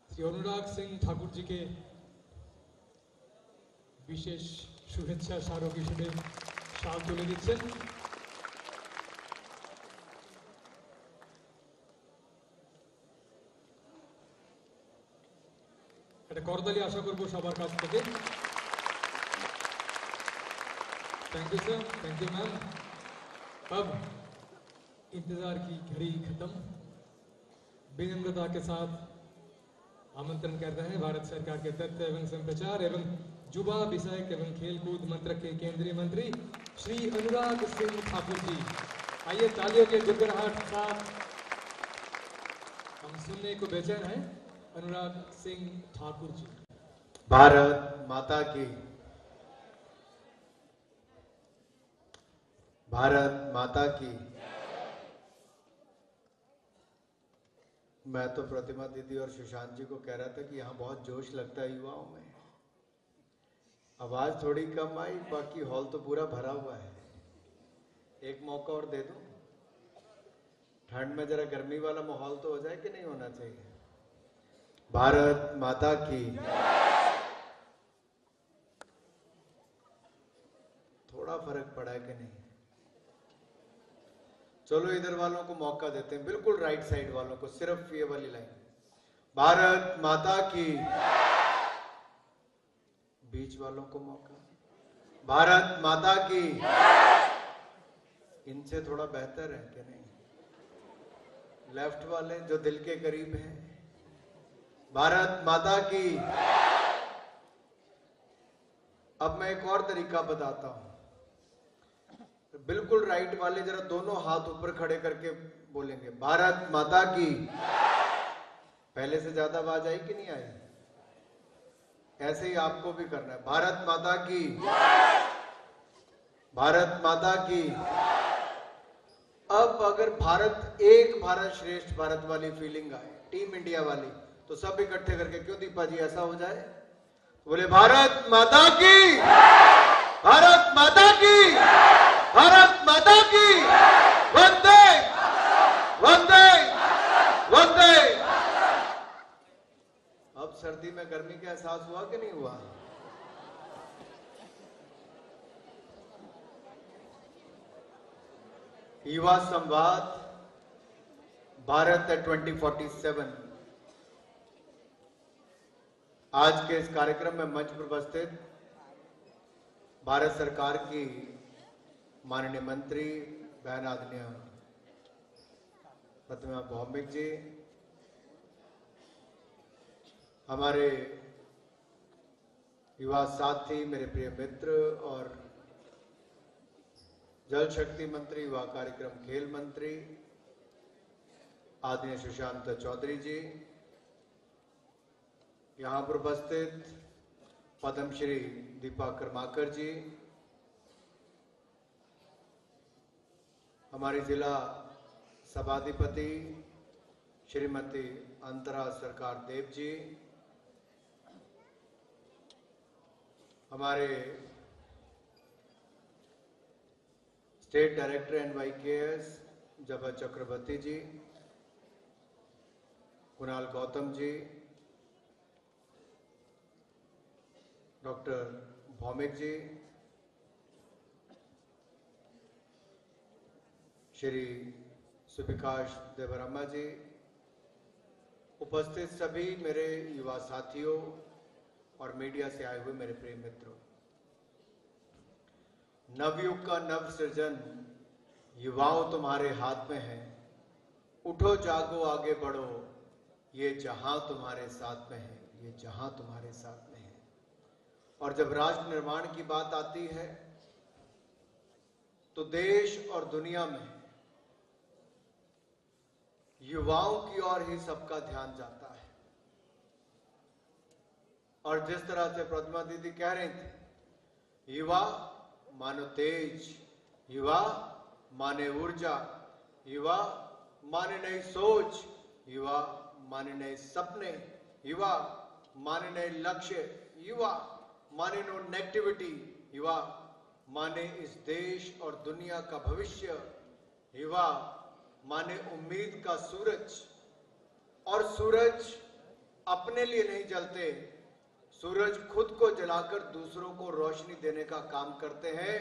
শ্রী অনুরাগ সিং ঠাকুরজিকে বিশেষ শুভেচ্ছা স্মারক হিসেবে শাল তুলে দিচ্ছেন। একটা করতালি আশা করবো সবার কাছ থেকে। Thank you sir, thank you ma'am. अब इंतजार की घड़ी खत्म, विनम्रता के साथ आमंत्रण करते हैं भारत सरकार के तथ्य एवं संप्रचार एवं युवा विषयक एवं खेलकूद मंत्रक के केंद्रीय मंत्री श्री अनुराग सिंह ठाकुर जी। आइए तालियों के गुड़गड़ाहट साथ हम सुनने को बेचैन हैं अनुराग सिंह ठाकुर जी। भारत माता की, भारत माता की। मैं तो प्रतिमा दीदी और सुशांत जी को कह रहा था कि यहाँ बहुत जोश लगता है युवाओं में। आवाज थोड़ी कम आई, बाकी हॉल तो पूरा भरा हुआ है। एक मौका और दे दूं, ठंड में जरा गर्मी वाला माहौल तो हो जाए कि नहीं होना चाहिए। भारत माता की। थोड़ा फर्क पड़ा है कि नहीं? चलो इधर वालों को मौका देते हैं, बिल्कुल राइट साइड वालों को, सिर्फ ये वाली लाइन। भारत माता की। बीच वालों को मौका। भारत माता की। इनसे थोड़ा बेहतर है कि नहीं? लेफ्ट वाले जो दिल के करीब हैं। भारत माता की। अब मैं एक और तरीका बताता हूं। बिल्कुल राइट वाले जरा दोनों हाथ ऊपर खड़े करके बोलेंगे भारत माता की। पहले से ज्यादा आवाज आई कि नहीं आई? ऐसे ही आपको भी करना है। भारत माता की। भारत माता की। अब अगर भारत एक भारत श्रेष्ठ भारत वाली फीलिंग आए, टीम इंडिया वाली, तो सब इकट्ठे करके, क्यों दीपा जी ऐसा हो जाए? बोले भारत माता की। भारत माता की। भारत माता की। वंदे वंदे वंदे। अब सर्दी में गर्मी का एहसास हुआ कि नहीं हुआ? युवा संवाद भारत 2047। आज के इस कार्यक्रम में मंच पर उपस्थित भारत सरकार की माननीय मंत्री बहन आदरणीय प्रतिमा भौमिक जी, हमारे युवा साथी, मेरे प्रिय मित्र और जल शक्ति मंत्री, युवा कार्यक्रम खेल मंत्री आदरणीय सुशांत चौधरी जी, यहाँ पर उपस्थित पद्मश्री दीपा कर्माकर जी, हमारी जिला सभाधिपति श्रीमती अंतरा सरकार देव जी, हमारे स्टेट डायरेक्टर NYKS जबा चक्रवर्ती जी, कुणाल गौतम जी, डॉक्टर भौमिक जी, श्री सुविकाश देवरामा जी, उपस्थित सभी मेरे युवा साथियों और मीडिया से आए हुए मेरे प्रिय मित्रों, नवयुग का नव सृजन युवाओं तुम्हारे हाथ में है। उठो जागो आगे बढ़ो, ये जहां तुम्हारे साथ में है, ये जहां तुम्हारे साथ में है। और जब राष्ट्र निर्माण की बात आती है तो देश और दुनिया में युवाओं की ओर ही सबका ध्यान जाता है। और जिस तरह से प्रतिमा दीदी कह रही थी, युवा मानो तेज, युवा माने ऊर्जा, युवा माने नई सोच, युवा माने नए सपने, युवा माने नए लक्ष्य, युवा माने नो नेगेटिविटी। युवा माने इस देश और दुनिया का भविष्य। युवा माने उम्मीद का सूरज। और सूरज अपने लिए नहीं जलते, सूरज खुद को जलाकर दूसरों को रोशनी देने का काम करते हैं।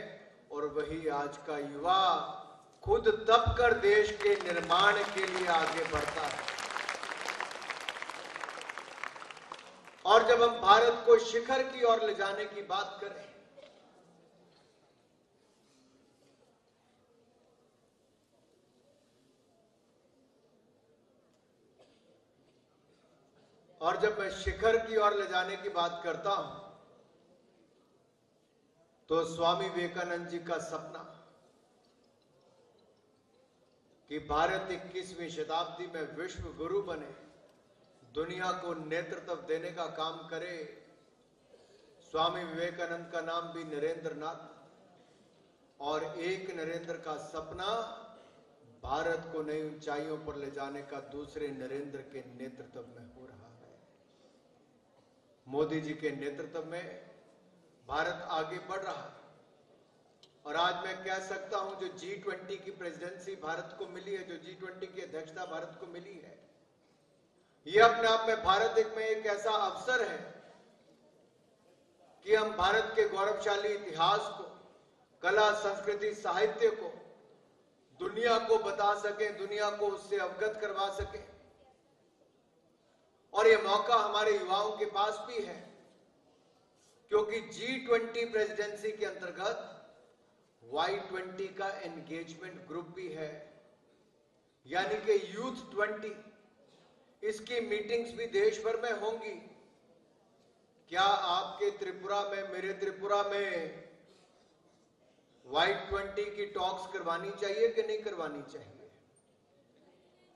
और वही आज का युवा खुद तप कर देश के निर्माण के लिए आगे बढ़ता है। और जब हम भारत को शिखर की ओर ले जाने की बात करें, और जब मैं शिखर की ओर ले जाने की बात करता हूं, तो स्वामी विवेकानंद जी का सपना कि भारत 21वीं शताब्दी में विश्व गुरु बने, दुनिया को नेतृत्व देने का काम करे। स्वामी विवेकानंद का नाम भी नरेंद्र नाथ, और एक नरेंद्र का सपना भारत को नई ऊंचाइयों पर ले जाने का दूसरे नरेंद्र के नेतृत्व में हो रहा है। मोदी जी के नेतृत्व में भारत आगे बढ़ रहा है। और आज मैं कह सकता हूं, जो G20 की प्रेसिडेंसी भारत को मिली है, जो G20 की अध्यक्षता भारत को मिली है, यह अपने आप में भारत में एक ऐसा अवसर है कि हम भारत के गौरवशाली इतिहास को, कला, संस्कृति, साहित्य को दुनिया को बता सकें, दुनिया को उससे अवगत करवा सकें। और यह मौका हमारे युवाओं के पास भी है, क्योंकि G20 प्रेसिडेंसी के अंतर्गत Y20 का एंगेजमेंट ग्रुप भी है, यानी कि यूथ 20। इसकी मीटिंग्स भी देश भर में होंगी। क्या आपके त्रिपुरा में, मेरे त्रिपुरा में Y20 की टॉक्स करवानी चाहिए कि नहीं करवानी चाहिए?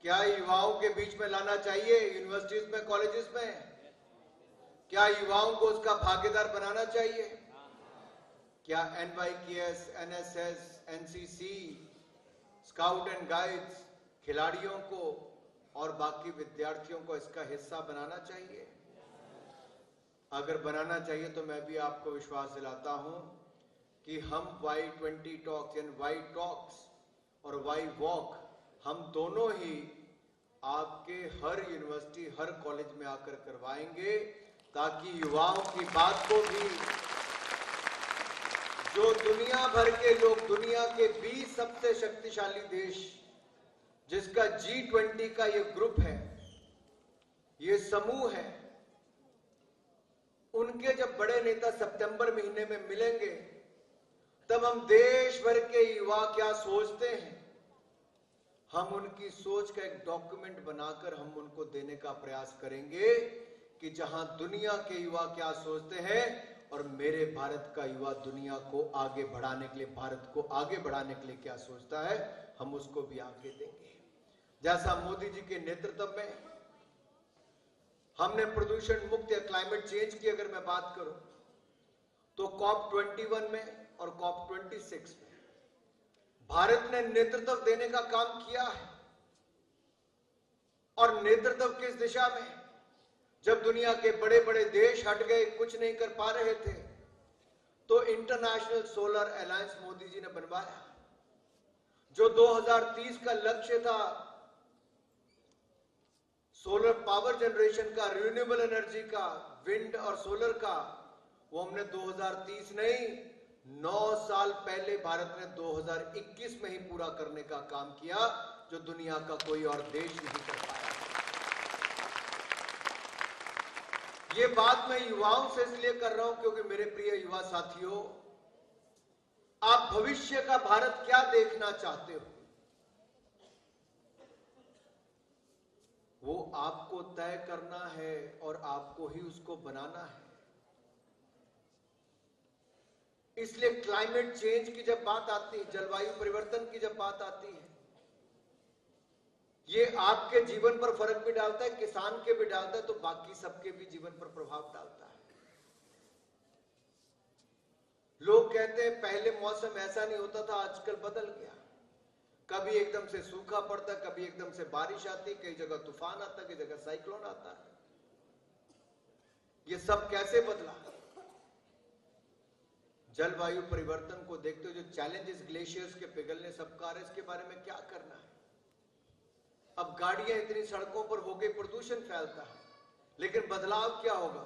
क्या युवाओं के बीच में लाना चाहिए, यूनिवर्सिटीज में, कॉलेजेस में? क्या युवाओं को उसका भागीदार बनाना चाहिए? क्या NYKS, NSS, NCC, scout and guides, खिलाड़ियों को और बाकी विद्यार्थियों को इसका हिस्सा बनाना चाहिए? अगर बनाना चाहिए तो मैं भी आपको विश्वास दिलाता हूं कि हम Y20 टॉक्स यानी Y टॉक्स और Y वॉक, हम दोनों ही आपके हर यूनिवर्सिटी, हर कॉलेज में आकर करवाएंगे, ताकि युवाओं की बात को भी, जो दुनिया भर के लोग, दुनिया के 20 सबसे शक्तिशाली देश जिसका G20 का ये ग्रुप है, ये समूह है, उनके जब बड़े नेता सितंबर महीने में मिलेंगे, तब हम देश भर के युवा क्या सोचते हैं, हम उनकी सोच का एक डॉक्यूमेंट बनाकर हम उनको देने का प्रयास करेंगे कि जहां दुनिया के युवा क्या सोचते हैं और मेरे भारत का युवा दुनिया को आगे बढ़ाने के लिए, भारत को आगे बढ़ाने के लिए क्या सोचता है, हम उसको भी आगे देंगे। जैसा मोदी जी के नेतृत्व में हमने प्रदूषण मुक्त या क्लाइमेट चेंज की अगर मैं बात करूं, तो COP21 में और COP26 में भारत ने नेतृत्व देने का काम किया है। और नेतृत्व किस दिशा में? जब दुनिया के बड़े बड़े देश हट गए, कुछ नहीं कर पा रहे थे, तो international solar alliance Modi ji ने बनवाया, जो 2030 का लक्ष्य था सोलर पावर जनरेशन का, रिन्यूएबल एनर्जी का, विंड और सोलर का, वो हमने 2030 नहीं, 9 साल पहले भारत ने 2021 में ही पूरा करने का काम किया, जो दुनिया का कोई और देश नहीं कर पाया। ये बात मैं युवाओं से इसलिए कर रहा हूं क्योंकि मेरे प्रिय युवा साथियों, आप भविष्य का भारत क्या देखना चाहते हो, वो आपको तय करना है और आपको ही उसको बनाना है। इसलिए क्लाइमेट चेंज की जब बात आती है, जलवायु परिवर्तन की जब बात आती है, ये आपके जीवन पर फर्क भी डालता है, किसान के भी डालता है, तो बाकी सबके भी जीवन पर प्रभाव डालता है। लोग कहते हैं पहले मौसम ऐसा नहीं होता था, आजकल बदल गया। कभी एकदम से सूखा पड़ता, कभी एकदम से बारिश आती, कई जगह तूफान आता, कई जगह साइक्लोन आता है। ये सब कैसे बदला? जलवायु परिवर्तन को देखते हुए जो चैलेंजेस ग्लेशियर्स के पिघलने सबका आ रहा है, इसके बारे में क्या करना है। अब गाड़ियां इतनी सड़कों पर हो गई, प्रदूषण फैलता है, लेकिन बदलाव क्या होगा?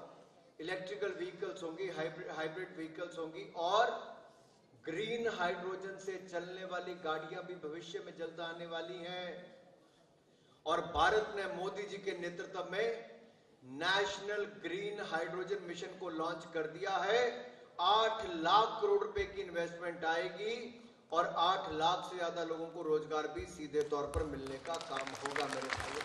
इलेक्ट्रिकल व्हीकल्स होंगी, हाइब्रिड व्हीकल्स होंगी और ग्रीन हाइड्रोजन से चलने वाली गाड़ियां भी भविष्य में जल्द आने वाली हैं। और भारत ने मोदी जी के नेतृत्व में नेशनल ग्रीन हाइड्रोजन मिशन को लॉन्च कर दिया है। 8 लाख करोड़ रुपए की इन्वेस्टमेंट आएगी और 8 लाख से ज्यादा लोगों को रोजगार भी सीधे तौर पर मिलने का काम होगा मेरे भाइयों।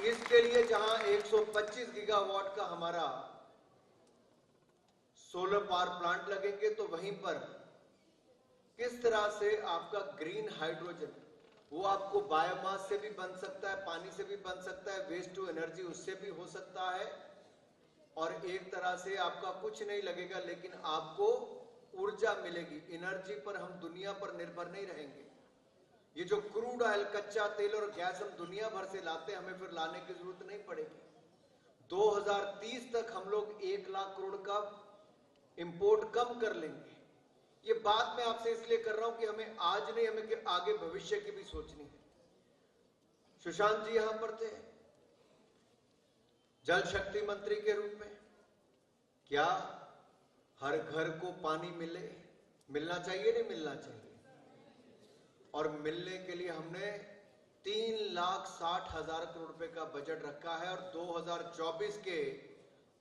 इसके लिए जहां 125 गीगावाट का हमारा सोलर पावर प्लांट लगेंगे, तो वहीं पर किस तरह से आपका ग्रीन हाइड्रोजन, वो आपको बायोमास से भी बन सकता है, पानी से भी बन सकता है, वेस्ट टू एनर्जी उससे भी हो सकता है, और एक तरह से आपका कुछ नहीं लगेगा लेकिन आपको ऊर्जा मिलेगी। एनर्जी पर हम दुनिया पर निर्भर नहीं रहेंगे। ये जो क्रूड ऑयल, कच्चा तेल और गैस हम दुनिया भर से लाते हैं, हमें फिर लाने की जरूरत नहीं पड़ेगी। 2030 तक हम लोग 1 लाख करोड़ का इंपोर्ट कम कर लेंगे। ये बात मैं आपसे इसलिए कर रहा हूं कि हमें आज नहीं, हमें आगे भविष्य की भी सोचनी है। सुशांत जी यहां पर थे जल शक्ति मंत्री के रूप में। क्या हर घर को पानी मिलना चाहिए, नहीं मिलना चाहिए? और मिलने के लिए हमने 3,60,000 करोड़ रुपए का बजट रखा है और 2024 के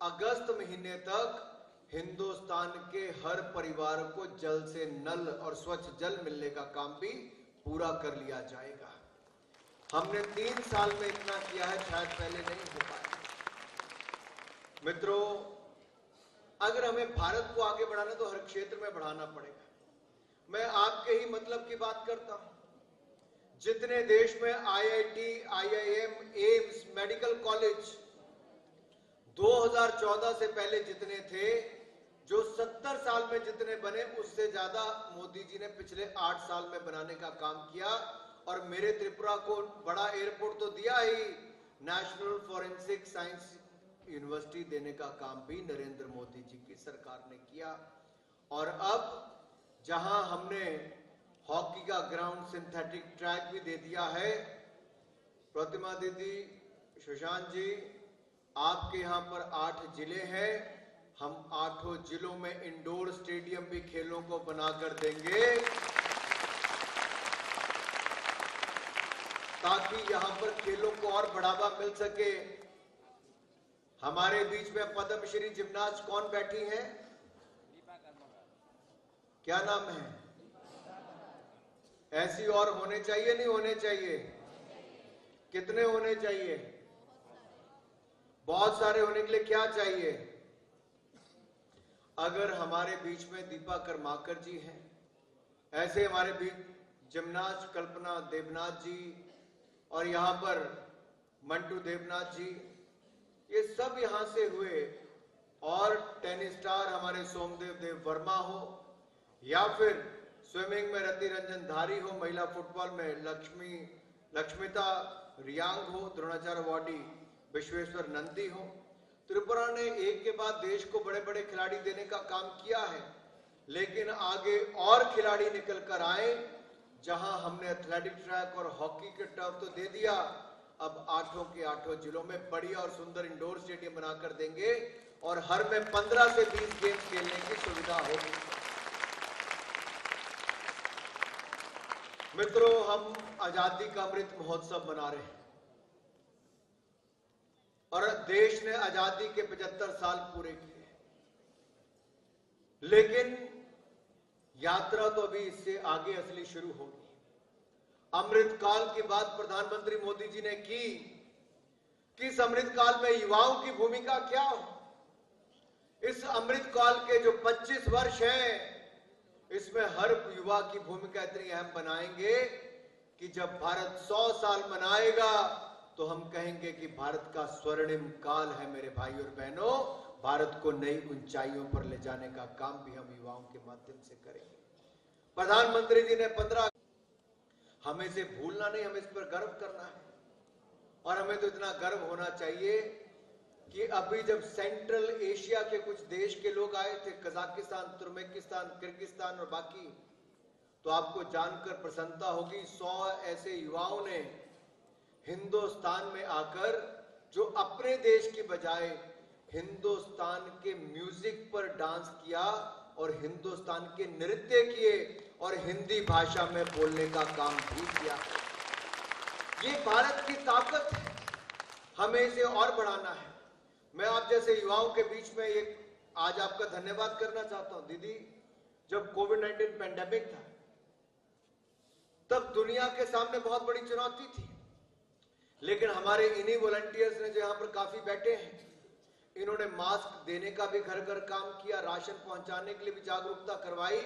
अगस्त महीने तक हिंदुस्तान के हर परिवार को जल से नल और स्वच्छ जल मिलने का काम भी पूरा कर लिया जाएगा। हमने 3 साल में इतना किया है, शायद पहले नहीं हो पाया। मित्रों, अगर हमें भारत को आगे बढ़ाना तो हर क्षेत्र में बढ़ाना पड़ेगा। मैं आपके ही मतलब की बात करता हूं। जितने देश में IIT, IIM, AIIMS, medical college 2014 से पहले जितने थे, जो 70 साल में जितने बने, उससे ज्यादा मोदी जी ने पिछले 8 साल में बनाने का काम किया। और मेरे त्रिपुरा को बड़ा एयरपोर्ट तो दिया ही, नेशनल फॉरेंसिक साइंस यूनिवर्सिटी देने का काम भी नरेंद्र मोदी जी की सरकार ने किया। और अब जहां हमने हॉकी का ग्राउंड, सिंथेटिक ट्रैक भी दे दिया है। प्रतिमा दीदी, सुशांत जी, आपके यहां पर 8 जिले हैं, हम 8 जिलों में इंडोर स्टेडियम भी खेलों को बनाकर देंगे ताकि यहां पर खेलों को और बढ़ावा मिल सके। हमारे बीच में पद्मश्री जिम्नास्ट कौन बैठी हैं? क्या नाम है? ऐसी और होने चाहिए, नहीं होने चाहिए? कितने होने चाहिए? बहुत सारे होने के लिए क्या चाहिए? अगर हमारे बीच में दीपा कर्माकर जी हैं, ऐसे हमारे बीच जिम्नास्ट कल्पना देवनाथ जी और यहां पर मंटू देवनाथ जी, ये सब यहां से हुए। और टेनिस स्टार हमारे सोमदेव देव वर्मा हो, या फिर स्विमिंग में रति रंजन धारी हो, महिला फुटबॉल में लक्ष्मिता रियांग हो, द्रोणाचार्य अवार्डी विश्वेश्वर नंदी हो। त्रिपुरा ने एक के बाद देश को बड़े बड़े खिलाड़ी देने का काम किया है, लेकिन आगे और खिलाड़ी निकल कर आए। जहां हमने एथलेटिक ट्रैक और हॉकी के टर्फ तो दे दिया, अब 8 के 8 जिलों में बढ़िया और सुंदर इंडोर स्टेडियम बनाकर देंगे और हर में 15 से 20 गेम्स खेलने की सुविधा होगी। मित्रों, हम आजादी का अमृत महोत्सव मना रहे हैं और देश ने आजादी के 75 साल पूरे किए, लेकिन यात्रा तो अभी इससे आगे असली शुरू होगी। अमृत काल की बात प्रधानमंत्री मोदी जी ने की कि इस अमृत काल में युवाओं की भूमिका क्या हो। इस अमृत काल के जो 25 वर्ष हैं, इसमें हर युवा की भूमिका इतनी अहम बनाएंगे कि जब भारत 100 साल मनाएगा तो हम कहेंगे कि भारत का स्वर्णिम काल है। मेरे भाई और बहनों, भारत को नई ऊंचाइयों पर ले जाने का काम भी हम युवाओं के माध्यम से करेंगे। प्रधानमंत्री जी ने 15, हमें से भूलना नहीं, हमें इस पर गर्व करना है। और हमें तो इतना गर्व होना चाहिए कि अभी जब सेंट्रल एशिया के कुछ देश के लोग आए थे, कजाकिस्तान, तुर्कमेनिस्तान, किर्गिस्तान और बाकी, तो आपको जानकर प्रसन्नता होगी 100 ऐसे युवाओं ने हिंदुस्तान में आकर जो अपने देश की बजाय हिंदुस्तान के म्यूजिक पर डांस किया और हिंदुस्तान के नृत्य किए और हिंदी भाषा में बोलने का काम भी किया। ये भारत की ताकत है, हमें इसे और बढ़ाना है। मैं आप जैसे युवाओं के बीच में एक आज आपका धन्यवाद करना चाहता हूं। दीदी, जब कोविड-19 पैंडेमिक था तब दुनिया के सामने बहुत बड़ी चुनौती थी, लेकिन हमारे इन्हीं वॉलंटियर्स ने जो यहां पर काफी बैठे हैं, इन्होंने मास्क देने का भी घर घर काम किया, राशन पहुंचाने के लिए भी जागरूकता करवाई,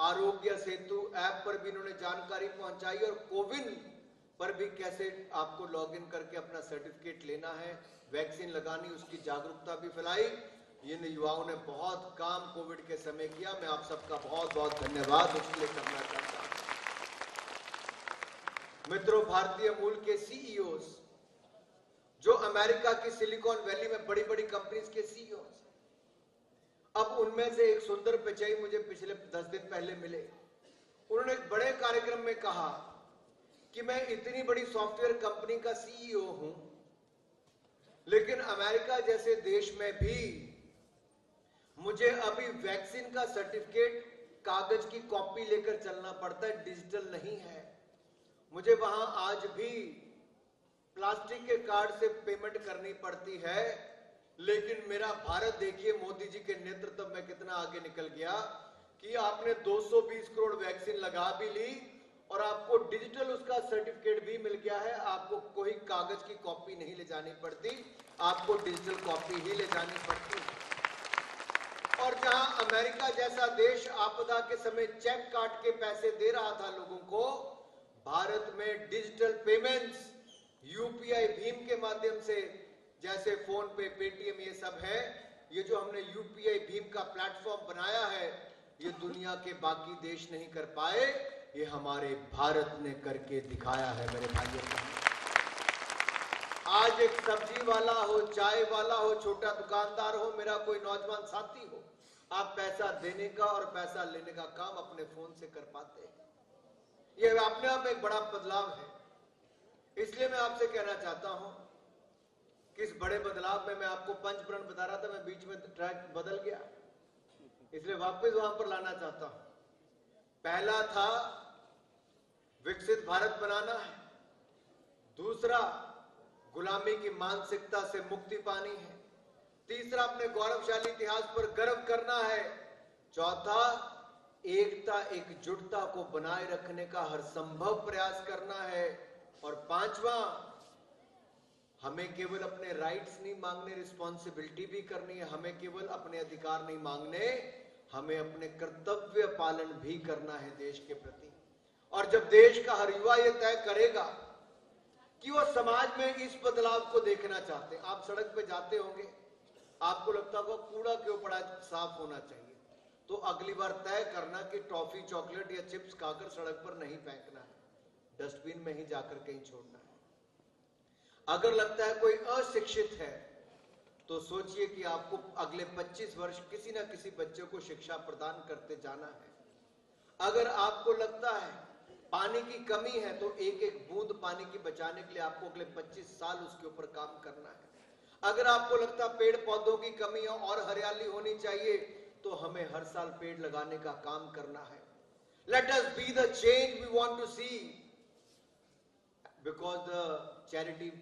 आरोग्य सेतु ऐप पर भी इन्होंने जानकारी पहुंचाई और कोविन पर भी कैसे आपको लॉगिन करके अपना सर्टिफिकेट लेना है, वैक्सीन लगानी, उसकी जागरूकता भी फैलाई। इन युवाओं ने बहुत काम कोविड के समय किया। मैं आप सबका बहुत बहुत धन्यवाद उसके लिए करना चाहता हूं। मित्रों, भारतीय मूल के सीईओज जो अमेरिका की सिलिकॉन वैली में बड़ी बड़ी कंपनीज के सीईओज, अब उनमें से एक सुंदर पिचाई मुझे पिछले 10 दिन पहले मिले। उन्होंने एक बड़े कार्यक्रम में कहा कि मैं इतनी बड़ी सॉफ्टवेयर कंपनी का सीईओ हूं, लेकिन अमेरिका जैसे देश में भी मुझे अभी वैक्सीन का सर्टिफिकेट कागज की कॉपी लेकर चलना पड़ता है, डिजिटल नहीं है। मुझे वहां आज भी प्लास्टिक के कार्ड से पेमेंट करनी पड़ती है। लेकिन मेरा भारत देखिए, मोदी जी के नेतृत्व में कितना आगे निकल गया कि आपने 220 करोड़ वैक्सीन लगा भी ली और आपको डिजिटल उसका सर्टिफिकेट भी मिल गया है। आपको कोई कागज की कॉपी नहीं ले जानी पड़ती, आपको डिजिटल कॉपी ही ले जानी पड़ती है। और जहां अमेरिका जैसा देश आपदा के समय चेक काट के पैसे दे रहा था लोगों को, भारत में डिजिटल पेमेंट्स यूपीआई भीम के माध्यम से, जैसे फोन पे, पेटीएम, ये सब है, ये जो हमने यूपीआई भीम का प्लेटफॉर्म बनाया है, ये दुनिया के बाकी देश नहीं कर पाए, ये हमारे भारत ने करके दिखाया है। मेरे भाइयों, आज एक सब्जी वाला हो, चाय वाला हो, छोटा दुकानदार हो, मेरा कोई नौजवान साथी हो, आप पैसा देने का और पैसा लेने का काम अपने फोन से कर पाते हैं। ये अपने आप में एक बड़ा बदलाव है। इसलिए मैं आपसे कहना चाहता हूं कि इस बड़े बदलाव में मैं आपको पंचप्रण बता रहा था, मैं बीच में ट्रैक बदल गया, इसलिए वापस वहां पर लाना चाहता हूं। पहला था विकसित भारत बनाना है, दूसरा गुलामी की मानसिकता से मुक्ति पानी है, तीसरा अपने गौरवशाली इतिहास पर गर्व करना है, चौथा एकता एकजुटता को बनाए रखने का हर संभव प्रयास करना है, और पांचवा हमें केवल अपने राइट्स नहीं मांगने, रिस्पॉन्सिबिलिटी भी करनी है। हमें केवल अपने अधिकार नहीं मांगने, हमें अपने कर्तव्य पालन भी करना है देश के प्रति। और जब देश का हर युवा यह तय करेगा कि वो समाज में इस बदलाव को देखना चाहते हैं, आप सड़क पे जाते होंगे, आपको लगता होगा कूड़ा क्यों पड़ा, साफ होना चाहिए, तो अगली बार तय करना कि टॉफी, चॉकलेट या चिप्स खाकर सड़क पर नहीं फेंकना है, डस्टबिन में ही जाकर कहीं छोड़ना है। अगर लगता है कोई अशिक्षित है, तो सोचिए कि आपको अगले 25 वर्ष किसी ना किसी बच्चे को शिक्षा प्रदान करते जाना है। अगर आपको लगता है पानी की कमी है, तो एक एक बूंद पानी की बचाने के लिए आपको अगले 25 साल उसके ऊपर काम करना है। अगर आपको लगता है पेड़ पौधों की कमी है और हरियाली होनी चाहिए, तो हमें हर साल पेड़ लगाने का काम करना है। Let us be the change we want to see, because the charity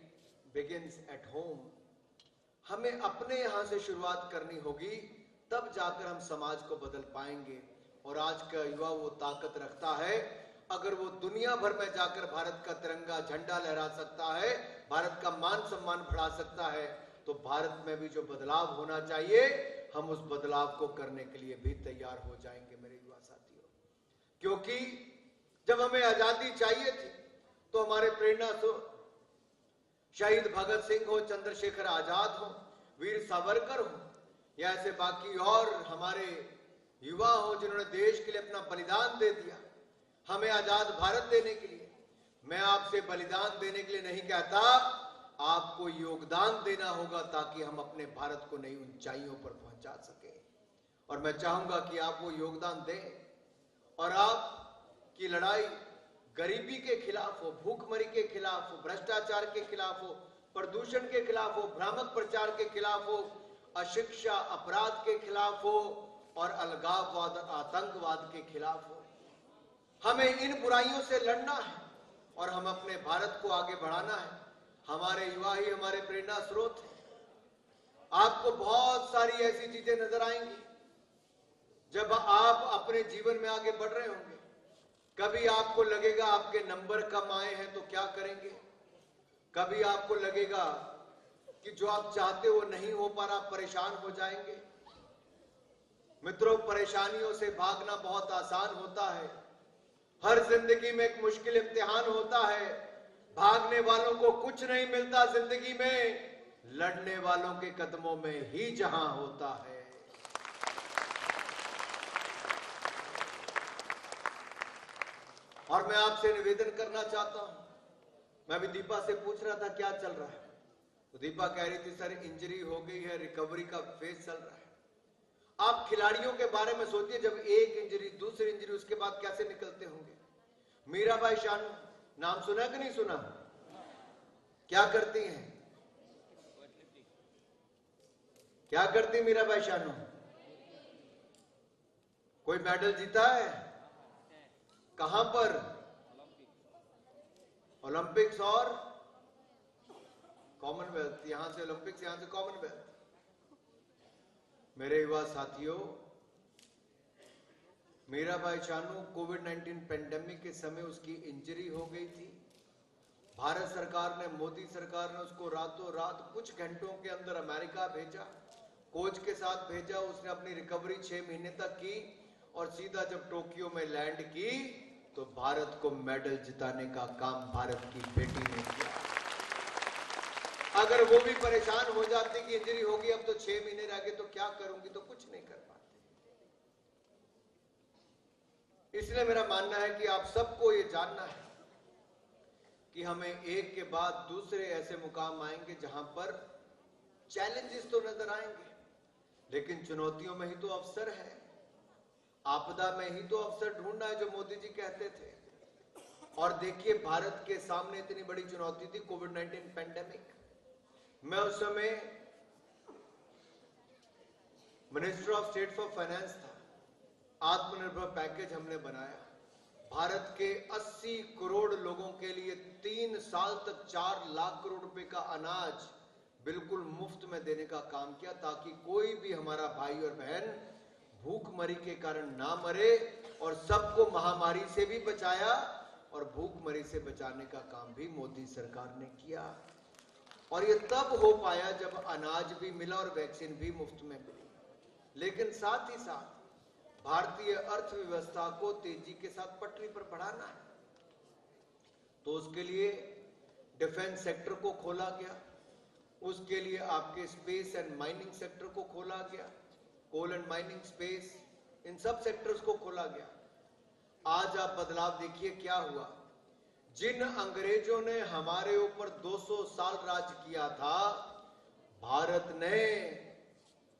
begins at home. हमें अपने यहां से शुरुआत करनी होगी, तब जाकर हम समाज को बदल पाएंगे। और आज का युवा वो ताकत रखता है, अगर वो दुनिया भर में जाकर भारत का तिरंगा झंडा लहरा सकता है, भारत का मान सम्मान बढ़ा सकता है, तो भारत में भी जो बदलाव होना चाहिए, हम उस बदलाव को करने के लिए भी तैयार हो जाएंगे मेरे युवा साथियों। क्योंकि जब हमें आजादी चाहिए थी, तो हमारे प्रेरणा शहीद भगत सिंह हो, चंद्रशेखर आजाद हो, वीर सावरकर हो, या ऐसे बाकी और हमारे युवा हो जिन्होंने देश के लिए अपना बलिदान दे दिया हमें आजाद भारत देने के लिए। मैं आपसे बलिदान देने के लिए नहीं कहता, आपको योगदान देना होगा ताकि हम अपने भारत को नई ऊंचाइयों पर पहुंचा सके। और मैं चाहूंगा कि आप वो योगदान दें और आपकी लड़ाई गरीबी के खिलाफ हो, भूखमरी के खिलाफ हो, भ्रष्टाचार के खिलाफ हो, प्रदूषण के खिलाफ हो, भ्रामक प्रचार के खिलाफ हो, अशिक्षा अपराध के खिलाफ हो और अलगाववाद आतंकवाद के खिलाफ हो। हमें इन बुराइयों से लड़ना है और हम अपने भारत को आगे बढ़ाना है। हमारे युवा ही हमारे प्रेरणा स्रोत हैं। आपको बहुत सारी ऐसी चीजें नजर आएंगी जब आप अपने जीवन में आगे बढ़ रहे होंगे। कभी आपको लगेगा आपके नंबर कम आए हैं तो क्या करेंगे, कभी आपको लगेगा कि जो आप चाहते हो नहीं हो पा रहा, परेशान हो जाएंगे। मित्रों, परेशानियों से भागना बहुत आसान होता है। हर जिंदगी में एक मुश्किल इम्तिहान होता है। भागने वालों को कुछ नहीं मिलता जिंदगी में, लड़ने वालों के कदमों में ही जहां होता है। और मैं आपसे निवेदन करना चाहता हूं, मैं भी दीपा से पूछ रहा था क्या चल रहा है, तो दीपा कह रही थी सर इंजरी हो गई है, रिकवरी का फेज चल रहा है। आप खिलाड़ियों के बारे में सोचिए, जब एक इंजरी, दूसरी इंजरी, उसके बाद कैसे निकलते होंगे। मीराबाई चानू नाम सुना कि नहीं सुना? क्या करती हैं? क्या करती मीराबाई चानू? कोई मेडल जीता है? कहां पर? ओलंपिक्स और कॉमनवेल्थ। यहां से ओलंपिक्स, यहां से कॉमनवेल्थ। मेरे युवा साथियों, मीराबाई चानू कोविड-19 पेंडेमिक के समय उसकी इंजरी हो गई थी। भारत सरकार ने, मोदी सरकार ने उसको रातों रात कुछ घंटों के अंदर अमेरिका भेजा, कोच के साथ भेजा। उसने अपनी रिकवरी 6 महीने तक की और सीधा जब टोक्यो में लैंड की तो भारत को मेडल जिताने का काम भारत की बेटी ने किया। अगर वो भी परेशान हो जाती कि इंजरी होगी, अब तो 6 महीने रह गए तो क्या करूंगी, तो कुछ नहीं कर पाते। इसलिए मेरा मानना है कि आप सबको ये जानना है कि हमें एक के बाद दूसरे ऐसे मुकाम आएंगे जहां पर चैलेंजेस तो नजर आएंगे, लेकिन चुनौतियों में ही तो अवसर है। आपदा में ही तो अवसर ढूंढना है, जो मोदी जी कहते थे। और देखिए, भारत के सामने इतनी बड़ी चुनौती थी कोविड-19 पेंडेमिक। मैं उस समय minister of state for finance था। आत्मनिर्भर पैकेज हमने बनाया। भारत के 80 करोड़ लोगों के लिए 3 साल तक 4 लाख करोड़ रुपए का अनाज बिल्कुल मुफ्त में देने का काम किया, ताकि कोई भी हमारा भाई और बहन भूखमरी के कारण ना मरे। और सबको महामारी से भी बचाया और भूखमरी से बचाने का काम भी मोदी सरकार ने किया। और ये तब हो पाया जब अनाज भी मिला और वैक्सीन भी मुफ्त में मिली। लेकिन साथ ही साथ भारतीय अर्थव्यवस्था को तेजी के साथ पटरी पर बढ़ाना है, तो उसके लिए डिफेंस सेक्टर को खोला गया। उसके लिए आपके स्पेस एंड माइनिंग सेक्टर को खोला गया, कोल एंड माइनिंग, स्पेस, इन सब सेक्टर्स को खोला गया। आज आप बदलाव देखिए क्या हुआ। जिन अंग्रेजों ने हमारे ऊपर 200 साल राज किया था, भारत ने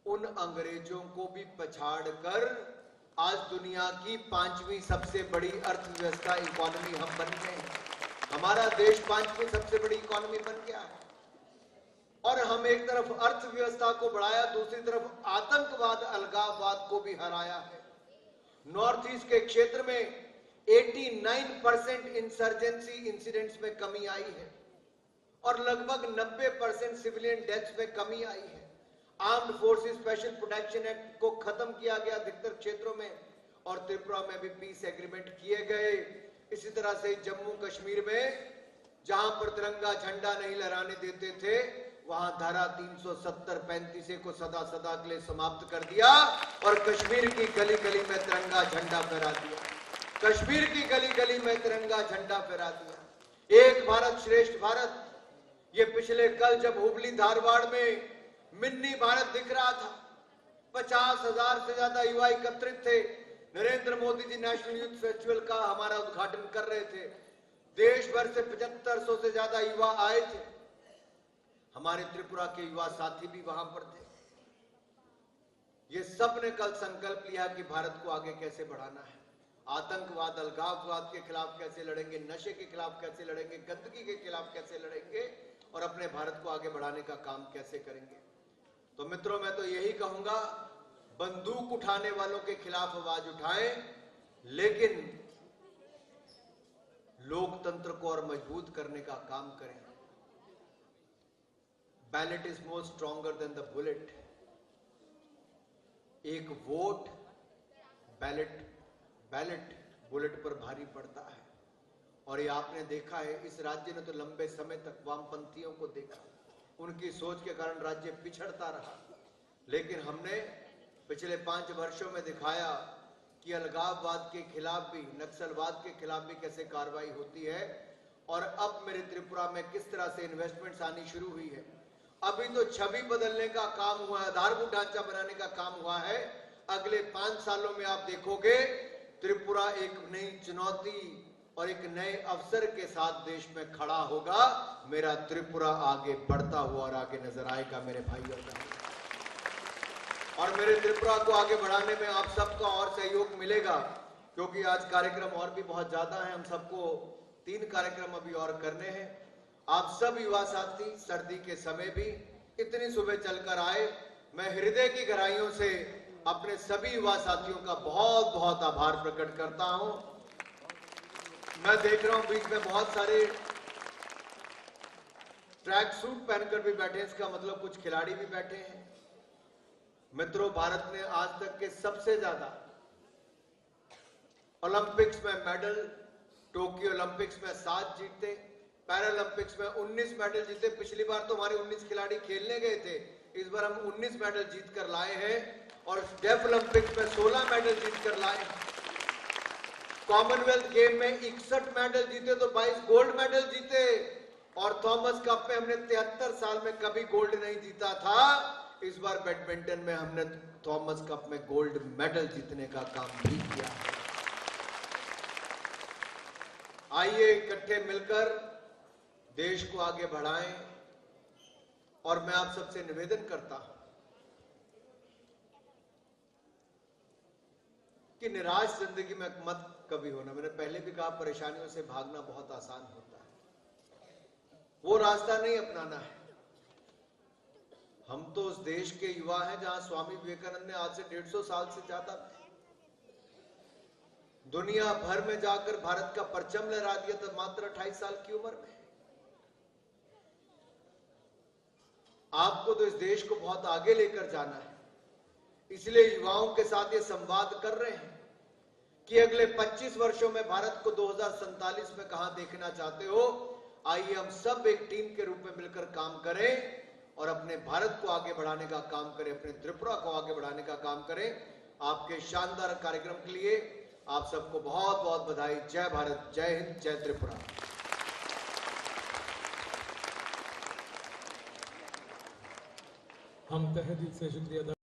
उन अंग्रेजों को भी पछाड़कर आज दुनिया की 5वीं सबसे बड़ी अर्थव्यवस्था, इकोनॉमी हम बन गए हैं। हमारा देश 5वीं सबसे बड़ी इकोनॉमी बन गया है। और हम एक तरफ अर्थव्यवस्था को बढ़ाया, दूसरी तरफ आतंकवाद, अलगाववाद को भी हराया है। नॉर्थ ईस्ट के क्षेत्र में 89% इंसर्जेंसी इंसिडेंट्स में कमी आई है और लगभग 90% सिविलियन डेथ्स में कमी आई है। Armed forces special protection act को खत्म किया गया अधिकतर क्षेत्रों में, और त्रिपुरा में भी पीस एग्रीमेंट किए गए। इसी तरह से जम्मू कश्मीर में जहां पर तिरंगा झंडा नहीं लहराने देते थे, वहां धारा 370-35 को सदा सदा के लिए समाप्त कर दिया और कश्मीर की गली गली में तिरंगा झंडा फहरा दिया। कश्मीर की गली गली में तिरंगा झंडा फहरा दिया। एक भारत श्रेष्ठ भारत, ये पिछले कल जब हुबली धारवाड़ में मिनी भारत दिख रहा था, 50,000 से ज्यादा युवा एकत्रित थे। Narendra Modi ji national youth festival का हमारा उद्घाटन कर रहे थे। देश भर से 7500 से ज्यादा युवा आए थे। हमारे त्रिपुरा के युवा साथी भी वहां पर थे। ये सब ने कल संकल्प लिया कि भारत को आगे कैसे बढ़ाना है, आतंकवाद, अलगाववाद के खिलाफ कैसे लड़ेंगे, नशे के खिलाफ कैसे लड़ेंगे, गंदगी के खिलाफ कैसे लड़ेंगे और अपने भारत को आगे बढ़ाने का काम कैसे करेंगे। तो मित्रों, मैं तो यही कहूंगा, बंदूक उठाने वालों के खिलाफ आवाज उठाएं, लेकिन लोकतंत्र को और मजबूत करने का काम करें। Ballot is more stronger than the bullet. एक वोट बैलेट बुलेट पर भारी पड़ता है। और ये आपने देखा है, इस राज्य ने तो लंबे समय तक वामपंथियों को देखा, उनकी सोच के कारण राज्य पिछड़ता रहा। लेकिन हमने पिछले 5 वर्षों में दिखाया कि अलगाववाद के खिलाफ भी, नक्सलवाद के खिलाफ भी कैसे कार्रवाई होती है। और अब मेरे त्रिपुरा में किस तरह से इन्वेस्टमेंट्स आनी शुरू हुई है। अभी तो छवि बदलने का काम हुआ है, आधारभूत ढांचा बनाने का काम हुआ है। अगले 5 सालों में आप देखोगे त्रिपुरा एक नई चुनौती और एक नए अवसर के साथ देश में खड़ा होगा। मेरा त्रिपुरा आगे बढ़ता हुआ और आगे नजर आएगा मेरे भाई और बहन। और मेरे त्रिपुरा को आगे बढ़ाने में आप सबका और सहयोग मिलेगा, क्योंकि आज कार्यक्रम और भी बहुत ज्यादा है। हम सबको 3 कार्यक्रम अभी और करने हैं। आप सब युवा साथी सर्दी के समय भी इतनी सुबह चलकर आए, मैं हृदय की गहराइयों से अपने सभी युवा साथियों का बहुत बहुत आभार प्रकट करता हूं। मैं देख रहा हूं बीच में बहुत सारे ट्रैक सूट पहनकर भी बैठे हैं, इसका मतलब कुछ खिलाड़ी भी बैठे हैं। मित्रों, भारत ने आज तक के सबसे ज्यादा ओलंपिक्स में मेडल, टोक्यो ओलंपिक्स में 7 जीते, पैरालंपिक्स में 19 मेडल जीते। पिछली बार तो हमारे 19 खिलाड़ी खेलने गए थे, इस बार हम 19 मेडल जीत कर लाए हैं। और डेफ ओलंपिक्स में 16 मेडल जीत कर लाए। कॉमनवेल्थ गेम में 61 मेडल जीते तो 22 गोल्ड मेडल जीते। और थॉमस कप में हमने 73 साल में कभी गोल्ड नहीं जीता था। इस बार बैडमिंटन में हमने थॉमस कप में गोल्ड मेडल जीतने का काम भी किया। आइए इकट्ठे मिलकर देश को आगे बढ़ाएं। और मैं आप सबसे निवेदन करता हूं कि निराश जिंदगी में मत कभी होना। मैंने पहले भी कहा, परेशानियों से भागना बहुत आसान होता है, वो रास्ता नहीं अपनाना है। हम तो उस देश के युवा हैं जहां स्वामी विवेकानंद ने आज से 150 साल से ज्यादा दुनिया भर में जाकर भारत का परचम लहरा दिया था मात्र 28 साल की उम्र में। आपको तो इस देश को बहुत आगे लेकर जाना है, इसलिए युवाओं के साथ ये संवाद कर रहे हैं कि अगले 25 वर्षों में भारत को 2047 में कहां देखना चाहते हो। आइए हम सब एक टीम के रूप में मिलकर काम करें और अपने भारत को आगे बढ़ाने का काम करें, अपने त्रिपुरा को आगे बढ़ाने का काम करें। आपके शानदार कार्यक्रम के लिए आप सबको बहुत बहुत बधाई। जय भारत, जय हिंद, जय त्रिपुरा। हम तहे दिल से शुक्रिया अदा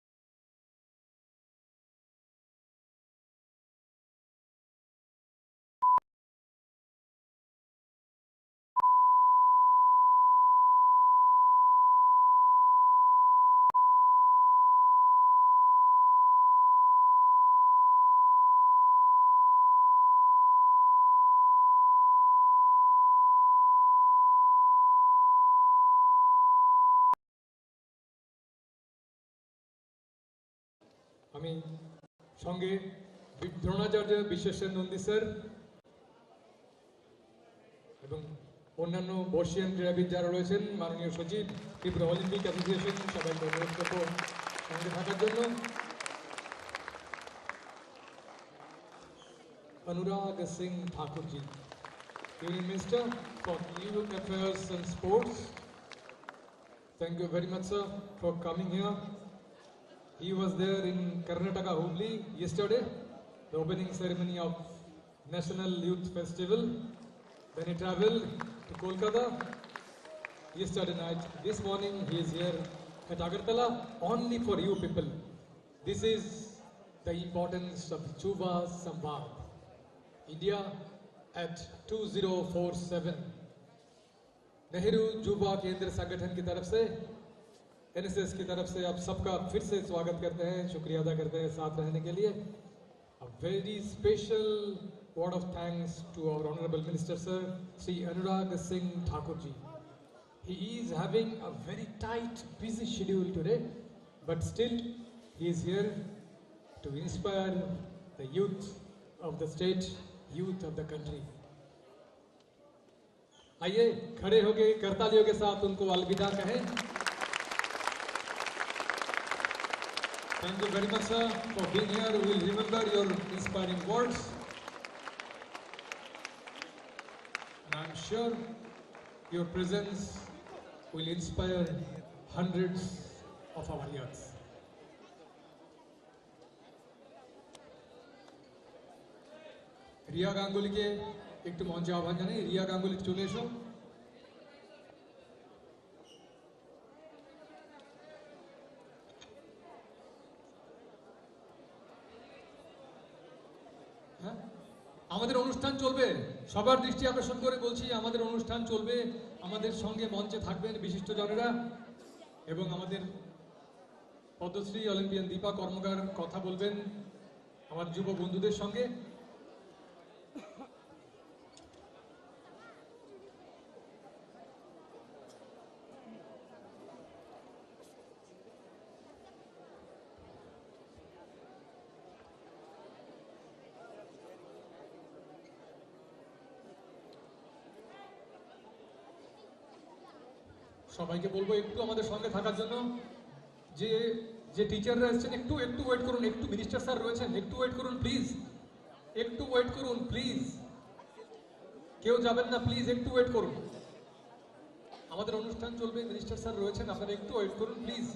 আমি সঙ্গে দ্রোণাচার্য বিশ্বেশ্বর নন্দী স্যার এবং অন্যান্য বর্ষিয়ান ক্রীড়াবিদ যারা রয়েছেন, মাননীয় সচিব ত্রিপুরা অলিম্পিক অ্যাসোসিয়েশন, সবাইকে অনুরোধ করব সঙ্গে থাকার জন্য। অনুরাগ Singh Thakurji, Union Minister for Youth Affairs and Sports. Thank you very much, sir, for coming here. He was there in Karnataka, Hubli, yesterday, the opening ceremony of National Youth Festival. Then he travelled to Kolkata yesterday night. This morning he is here at Agartala only for you people. This is the importance of Chuva Samvad. India at 2047. Nehru युवा केंद्र संगठन की तरफ से, NSS की तरफ से आप सबका फिर से स्वागत करते हैं, शुक्रिया अदा करते हैं साथ रहने के लिए। A very special word of thanks to our Honorable Minister Sir, Sri Anurag Singh Thakur ji. He is having a very tight, busy schedule today, but still he is here to inspire the youth of the state, youth of the country. आइए खड़े होके करतालियों के साथ उनको अलविदा कहें। Thank you very much, sir, for being here. We will remember your inspiring words. And I am sure your presence will inspire hundreds of our youths. Riya গাঙ্গুলিকে একটু মঞ্চে আহ্বান জানাই। রিয়া গাঙ্গুলি চলে এসো। হ্যাঁ, আমাদের অনুষ্ঠান চলবে, সবার দৃষ্টি আকর্ষণ করে বলছি, আমাদের অনুষ্ঠান চলবে, আমাদের সঙ্গে মঞ্চে থাকবেন বিশিষ্টজনেরা এবং আমাদের পদ্মশ্রী অলিম্পিয়ান দীপা কর্মকার কথা বলবেন আমার যুব বন্ধুদের সঙ্গে। সবাইকে বলবো একটু আমাদের সঙ্গে থাকার জন্য। যে যে টিচাররা এসেছেন একটু একটু ওয়েট করুন, একটু মিনিস্টার স্যার রয়েছেন, একটু ওয়েট করুন প্লিজ, একটু ওয়েট করুন প্লিজ, কেউ যাবেন না প্লিজ, একটু ওয়েট করুন, আমাদের অনুষ্ঠান চলবে, মিনিস্টার স্যার রয়েছেন, আপনারা একটু ওয়েট করুন প্লিজ।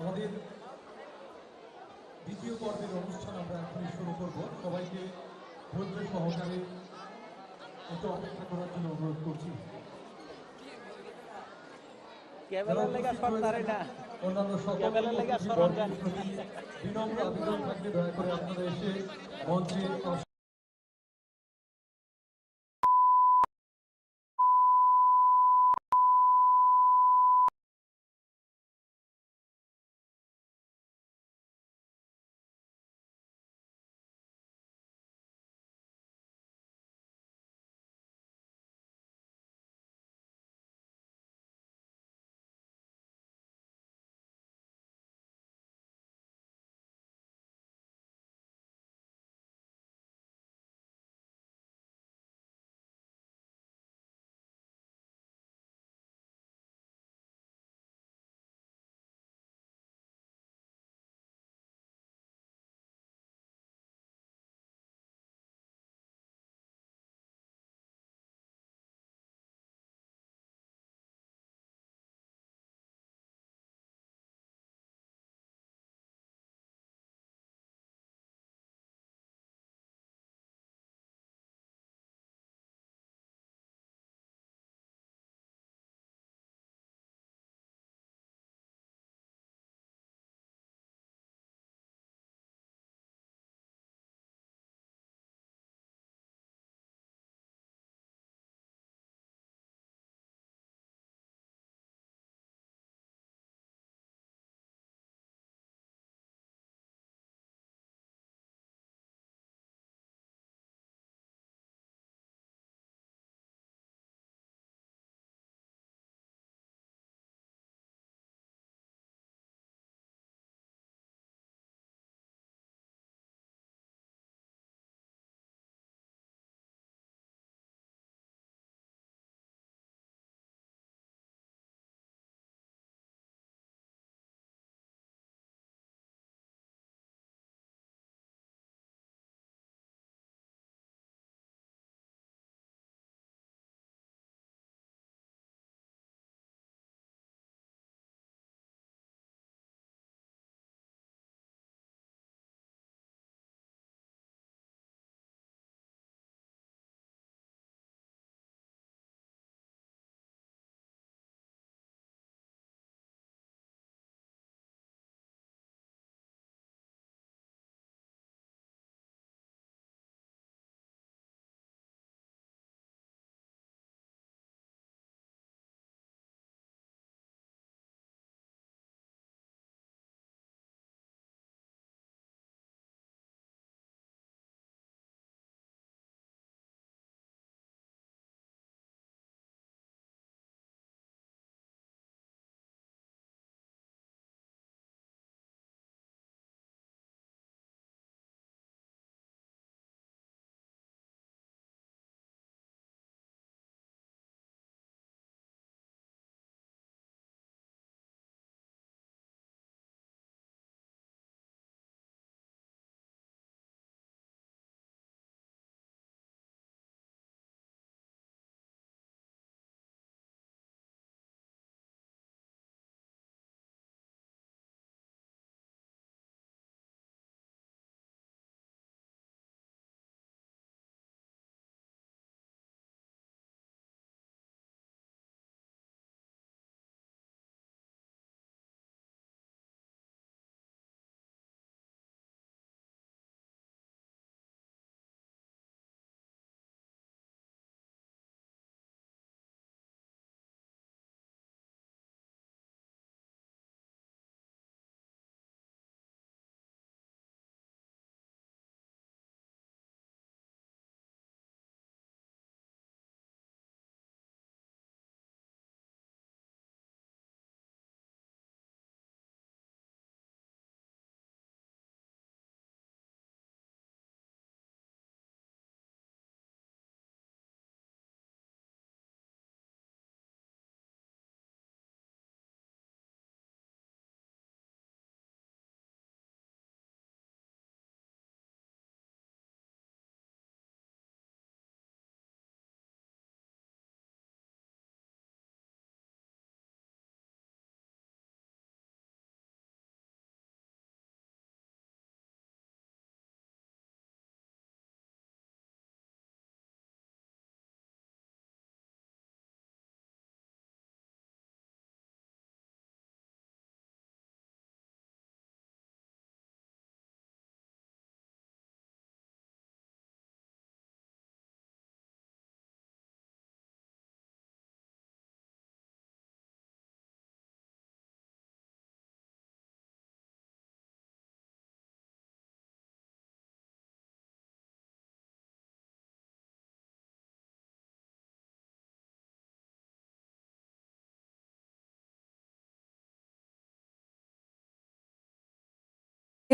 আমাদের দ্বিতীয় পর্বের অনুষ্ঠান আমরা এখনই শুরু করব। সবাইকে ধৈর্য সহকারে একটু অপেক্ষা করার জন্য অনুরোধ করছি। অন্যান্য সকল বিনম্র আবেদন থাকলে দয়া করে আপনারা এসে মঞ্চে